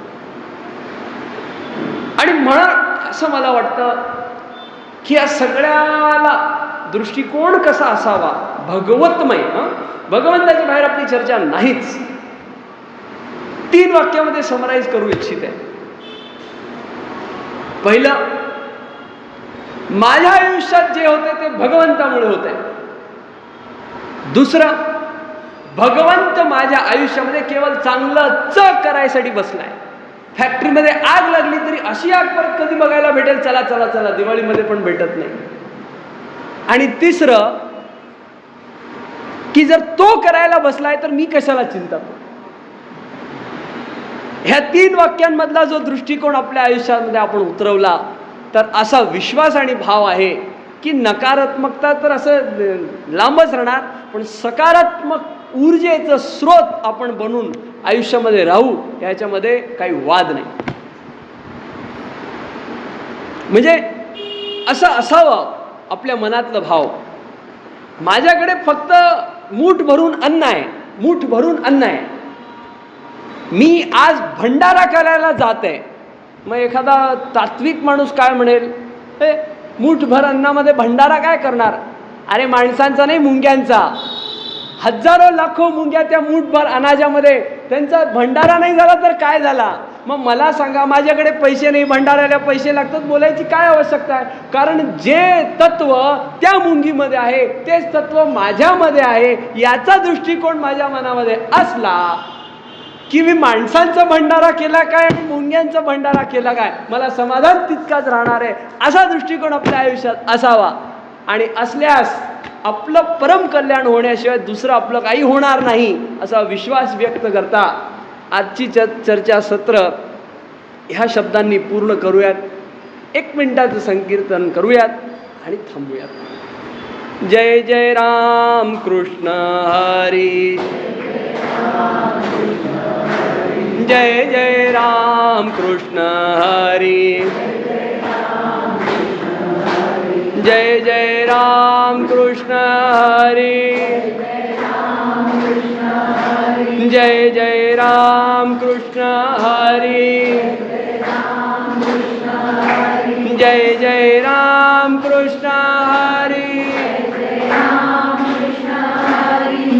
आणि म्हणून असं मला वाटतं की या सगळ्याला दृष्टिकोन कसा असावा भगवतमय. भगवंताच्या बाहेर आपली चर्चा नाहीच. 3 वाक्यामध्ये समराईज करू इच्छित आहे. पहिलं, माझ्या आयुष्यात जे होते ते भगवंतामुळे होते. दुसरं, भगवंत माझ्या आयुष्यामध्ये केवळ चांगलं करायसाठी बसलाय. फॅक्टरीमध्ये आग लागली तरी अशी आग परत कधी बघायला भेटेल, चला चला चला, दिवाळीमध्ये पण भेटत नाही. आणि तिसरं की जर तो करायला बसलाय तर मी कशाला चिंता करू. ह्या 3 वाक्यांमधला जो दृष्टिकोन आपल्या आयुष्यामध्ये आपण उतरवला तर असा विश्वास आणि भाव आहे की नकारात्मकता तर असं लांबच राहणार, पण सकारात्मक ऊर्जेचं स्रोत आपण बनून आयुष्यामध्ये राहू, याच्यामध्ये काही वाद नाही. म्हणजे असं असावं आपल्या मनातलं भाव. माझ्याकडे फक्त मूठ भरून अन्न आहे, मूठ भरून अन्न आहे, मी आज भंडारा करायला जात आहे. मग एखादा तात्विक माणूस काय म्हणेल, हे मूठभर अन्नामध्ये भंडारा काय करणार. अरे माणसांचा नाही, मुंग्यांचा. हजारो लाखो मुंग्या त्या मूठभर अनाजामध्ये, त्यांचा भंडारा नाही झाला तर काय झाला. मग मला सांगा, माझ्याकडे पैसे नाही, भंडाऱ्याला पैसे लागतात, बोलायची काय आवश्यकता आहे. कारण जे तत्व त्या मुंगीमध्ये आहे तेच तत्व माझ्यामध्ये आहे. याचा दृष्टिकोन माझ्या मनामध्ये असला की मी माणसांचा भंडारा केला काय आणि मुंग्यांचा भंडारा केला काय, मला समाधान तितकाच राहणार आहे. असा दृष्टिकोन आपल्या आयुष्यात असावा. आणि असल्यास आपलं परम कल्याण होण्याशिवाय दुसरं आपलं काही होणार नाही, असा विश्वास व्यक्त करता आजची चर्चा सत्र ह्या शब्दांनी पूर्ण करूयात. 1 मिनिटाचं संकीर्तन करूयात आणि थांबूयात. जय जय राम कृष्ण हरी, जय जय राम कृष्ण हरी, जय जय राम कृष्ण हरी, जय जय राम कृष्ण हरी, जय जय राम कृष्ण हरी,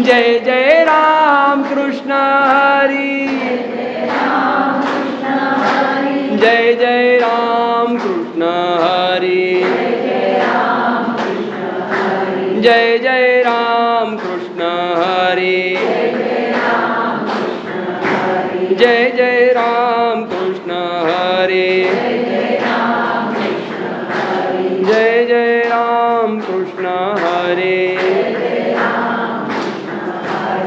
जय जय राम कृष्ण हरी, जय जय राम कृष्ण हरी, जय जय राम कृष्ण हरी, जय जय राम कृष्ण हरी, जय जय राम कृष्ण हरी.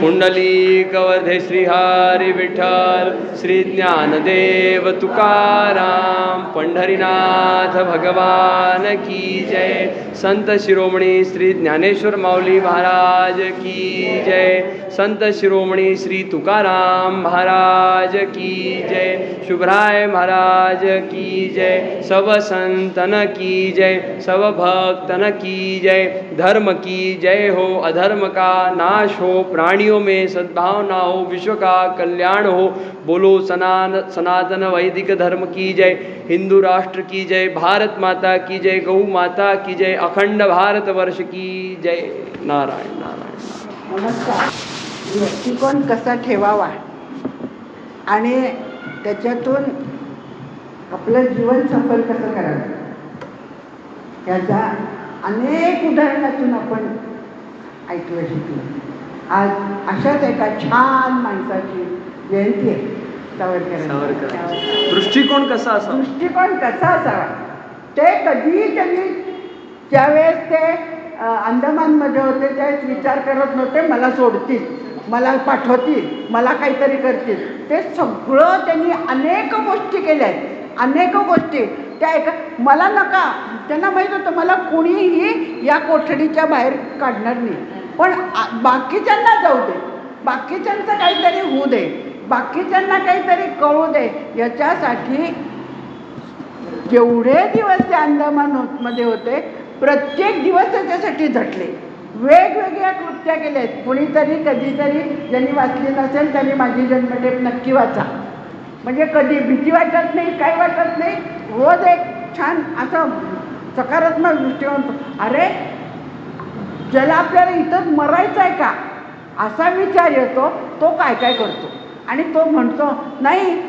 कुंडलिक वर्धे श्री हरी विठ्ठल, श्री ज्ञानदेव तुकाराम, पंढरीनाथ भगवान की जय. संत शिरोमणी श्री ज्ञानेश्वर माऊली महाराज की जय. संत शिरोमणी श्री तुकाराम महाराज की जय. शुभराय महाराज की जय. सब संतन की जय, सब भक्तन की जय. धर्म की जय हो, अधर्म का नाश हो, प्राणियों में सद्भावना हो, विश्व का कल्याण हो. बोलो सनातन वैदिक धर्म की जय. हिंदू राष्ट्र की जय. भारत माता की जय. गौ माता की जय. अखंड भारत वर्ष की जय. नारायण नारायण. नमस्कार. दृष्टिकोन कसा ठेवावा आणि त्याच्यातून आपलं जीवन सफल कसं करावं याच्या अनेक उदाहरणातून आपण ऐकलं शिकलं. आज अशाच एका छान माणसाची जयंती आहे, सावरकर. दृष्टिकोन कसा असा? दृष्टिकोन कसा असावा ते कधीही त्यांनी ज्यावेळेस ते अंदमानमध्ये होते त्यावेळेस विचार करत नव्हते मला सोडतील, मला पाठवतील, मला काहीतरी करतील. ते सगळं त्यांनी अनेक गोष्टी केल्या आहेत, अनेक गोष्टी त्या मला नका, त्यांना माहीत होतं मला कुणीही या कोठडीच्या बाहेर काढणार नाही, पण बाकीच्यांना जाऊ दे, बाकीच्यांचं काहीतरी होऊ दे, बाकीच्यांना काहीतरी कळू दे, याच्यासाठी जेवढे दिवस ते अंदमानमध्ये होते प्रत्येक दिवस त्याच्यासाठी झटले, वेगवेगळ्या कृत्या केल्या आहेत. कुणीतरी कधीतरी ज्यांनी वाचली नसेल त्यांनी माझी जन्मटेप नक्की वाचा, म्हणजे कधी भीती वाटत नाही, काही वाटत नाही. रोज एक छान असं सकारात्मक दृष्टिकोन. अरे ज्याला आपल्याला इथंच मरायचं आहे का असा विचार येतो, तो काय काय करतो आणि तो म्हणतो नाही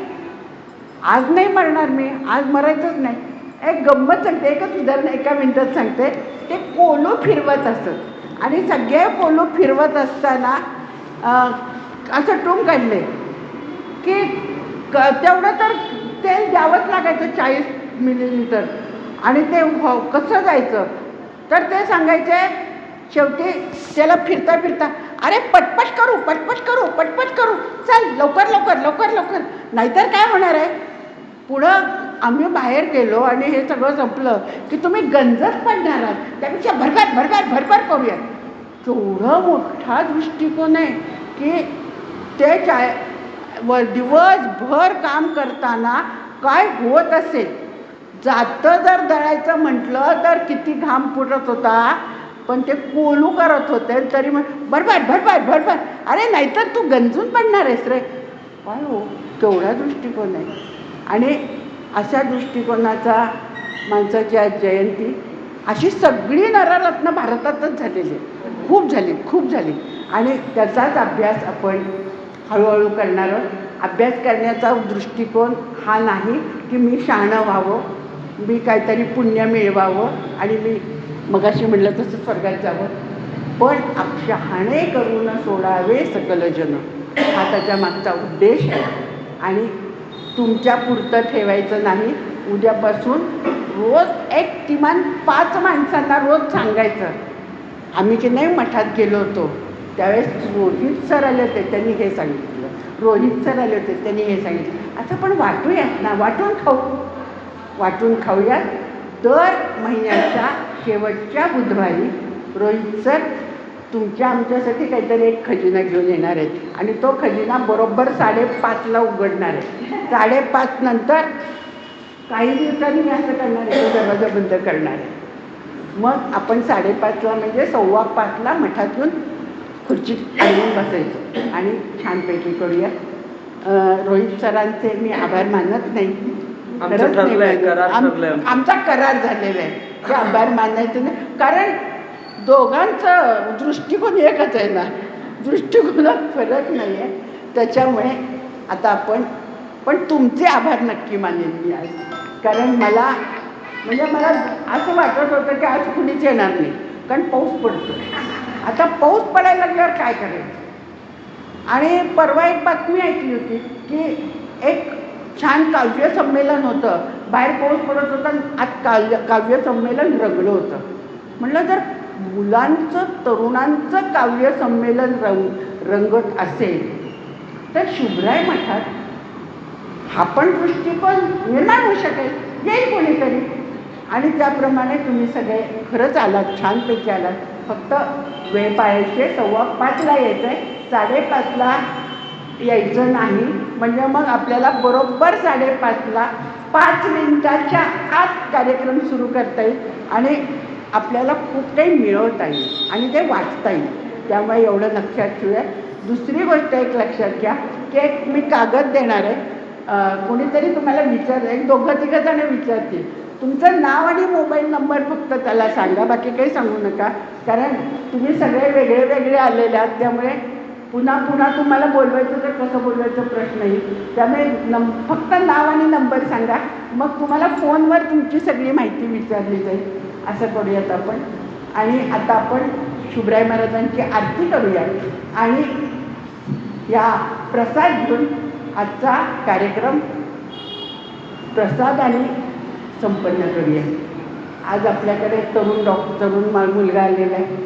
आज नाही मरणार मी, आज मरायचंच नाही. एक गंमत सांगते, एकच उदाहरण एका मिनिटात सांगते. ते कोलू फिरवत असत आणि सगळे कोलू फिरवत असताना असं टूम काढले की तेवढं तर तेल द्यावंच लागायचं 40 मिलीलिटर आणि ते कसं जायचं तर ते सांगायचे शेवटी त्याला फिरता फिरता अरे पटपट करू पटपट करू पटपट करू, चल लवकर लवकर लवकर लवकर, नाहीतर काय होणार आहे. पुढं आम्ही बाहेर गेलो आणि हे सगळं संपलं की तुम्ही गंजत पडणार आहात, त्यापेक्षा भरभर भरभर भरभर करूया. केवढा मोठा दृष्टिकोन आहे की ते दिवसभर काम करताना काय होत असेल. जातं जर दळायचं म्हटलं तर किती घाम फुटत होता, पण ते कोलू करत होते तरी मग भरभर भरभर भरभर, अरे नाहीतर तू गंजून पडणार आहेस रे. काय हो केवढा दृष्टिकोन आहे. आणि अशा दृष्टिकोनाचा माणसाची आज जयंती. अशी सगळी नररत्न भारतातच झालेली, खूप झाली आणि त्याचाच अभ्यास आपण हळूहळू करणार आहोत. अभ्यास करण्याचा दृष्टिकोन हा नाही की मी शहाणं व्हावं, मी काहीतरी पुण्य मिळवावं आणि मी मगाशी म्हटलं तसं स्वर्गात जावं, पण शहाणे करून सोडावे सकल जन, हा त्याच्या मागचा उद्देश आहे. आणि तुमच्या पुरतं ठेवायचं नाही. उद्यापासून रोज एक किमान 5 माणसांना रोज सांगायचं. आम्ही की नाही मठात गेलो होतो त्यावेळेस रोहित सर आले होते, त्यांनी हे सांगितलं, रोहित सर आले होते त्यांनी हे सांगितलं. असं पण वाटूयात ना, वाटून खाऊयात. दर महिन्याच्या शेवटच्या बुधवारी रोहित सर तुमच्या आमच्यासाठी काहीतरी एक खजिना घेऊन येणार आहेत आणि तो खजिना बरोबर 5:30ला उघडणार आहे. 5:30 नंतर काही दिवसांनी मी असं करणार आहे, तो दरवाजा बंद करणार आहे. मग आपण 5:30ला म्हणजे 5:15ला मठात येऊन खुर्चीत आणून बसायचं आणि छानपैकी करूया. रोहित सरांचे मी आभार मानत नाही, आमचा करार झालेला आहे की आभार मानायचं नाही, कारण दोघांचं दृष्टिकोन एकच आहे ना, दृष्टिकोनात फरक नाही आहे. त्याच्यामुळे आता आपण पण तुमचे आभार नक्की मानेन मी आज, कारण मला असं वाटत होतं की आज कुणीच येणार नाही, कारण पाऊस पडतो. आता पाऊस पडायला लागल्यावर काय करायचं. आणि परवा एक बातमी ऐकली होती की एक छान काव्य संमेलन होतं, बाहेर पाऊस पडत होता, आज काव्य संमेलन रंगलं होतं. म्हटलं जर मुलांचं तरुणांचं काव्य संमेलन रंगत असेल तर शुभराय मठात हा पण दृष्टिकोन निर्माण होऊ शकेल, येईल कोणीतरी. आणि त्याप्रमाणे तुम्ही सगळे खरंच आलात, छानपैकी आलात. फक्त वेळ पाळायचे, 5:15ला यायचं आहे, 5:30ला यायचं नाही, म्हणजे मग आपल्याला बरोबर 5:30ला 5 मिनिटाच्या आत कार्यक्रम सुरू करता येईल आणि आपल्याला खूप काही मिळवता येईल आणि ते वाचता येईल. त्यामुळे एवढं लक्षात ठेवूया. दुसरी गोष्ट एक लक्षात घ्या की एक मी कागद देणार आहे, कोणीतरी तुम्हाला एक 2-3 जणं विचारतील, तुमचं नाव आणि मोबाईल नंबर फक्त त्याला सांगा, बाकी काही सांगू नका, कारण तुम्ही सगळे वेगळे वेगळे आलेले आहात. त्यामुळे पुन्हा तुम्हाला बोलवायचं तर कसं बोलवायचं प्रश्न येईल. त्यामुळे फक्त नाव आणि नंबर सांगा, मग तुम्हाला फोनवर तुमची सगळी माहिती विचारली जाईल. असं करूयात आपण. आणि आता आपण शुभराय महाराजांची आरती करूया आणि या प्रसाद घेऊन आजचा कार्यक्रम प्रसादाने संपन्न करूया. आज आपल्याकडे तरुण मुलगा आलेला आहे,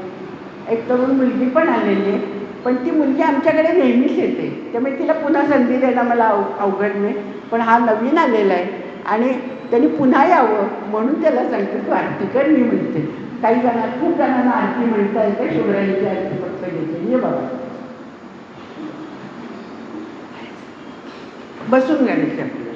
एक तरुण मुलगी पण आलेली आहे, पण ती मुलगी आमच्याकडे नेहमीच येते, त्यामुळे तिला पुन्हा संधी द्यायला मला अवघड नाही. पण हा नवीन आलेला आहे आणि त्यांनी पुन्हा यावं म्हणून त्याला सांगते तू आरती कर. मी म्हणते काही खूप जणांना आरती म्हणता येते, शुभरायांची आरती फक्त घेते. ये बाबा बसून गाण्याची आपल्याला.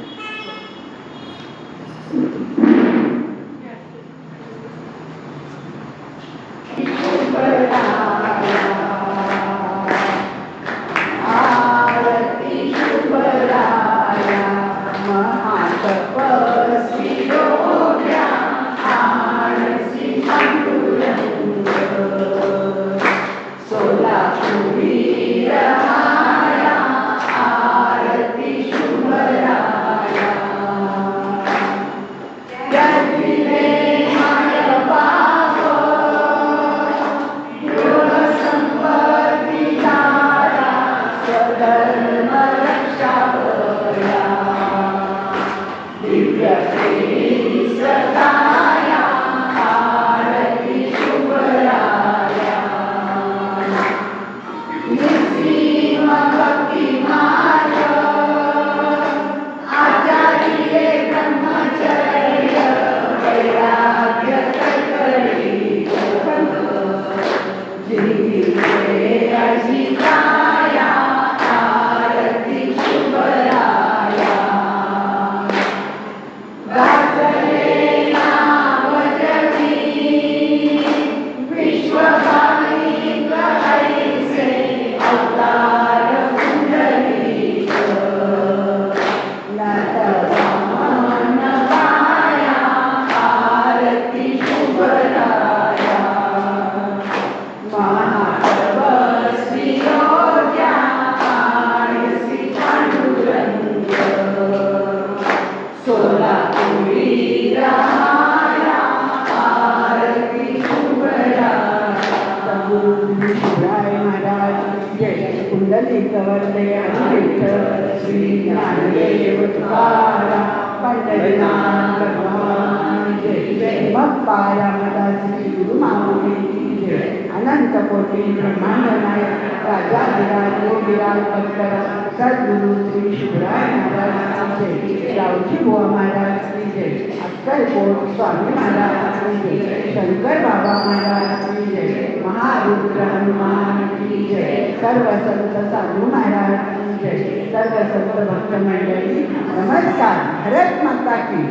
अनंत कोटी ब्रह्मांड नायक राजा विराज योगिराज भक्तर सद्गुरु श्री शुभराय महाराज की जय, रावजी बुवा महाराज की जय, अक्कलकोट स्वामी महाराज की जय, शंकर बाबा महाराज की जय, महारुद्र हनुमान की जय, सर्व संत साधू महाराज की जय, सर्व संत भक्त मंडळी नमस्कार. भारत माता की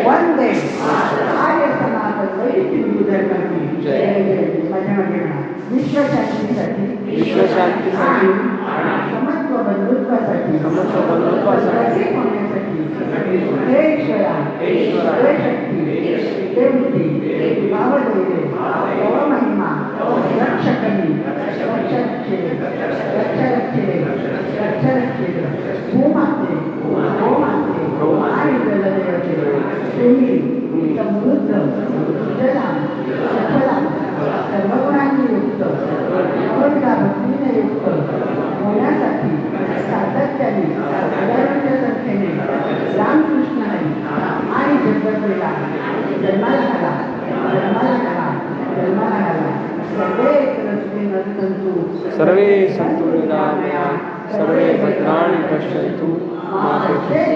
वंदे आर्य समाज हिंदू धर्म की जय. माझ्या मागे म्हणा विश्वशांतीसाठी समत्व बंधुत्वासाठी हे ईश्वरा हे शक्ती देवती भावदेवे महिमा रक्षकनी रक्षरक्षे भूमाते आणि जलदेवते तुम्ही समृद्ध जला सफला सर्वगुणांनी युक्त भक्तीने युक्त होण्यासाठी सातत्याने हजारोंच्या संख्येने रामकृष्ण हरी आणि जगद्वेला जन्माला घाला सर्वे संतु निरामया सर्वे भद्राणि पश्यन्तु मा कश्चित्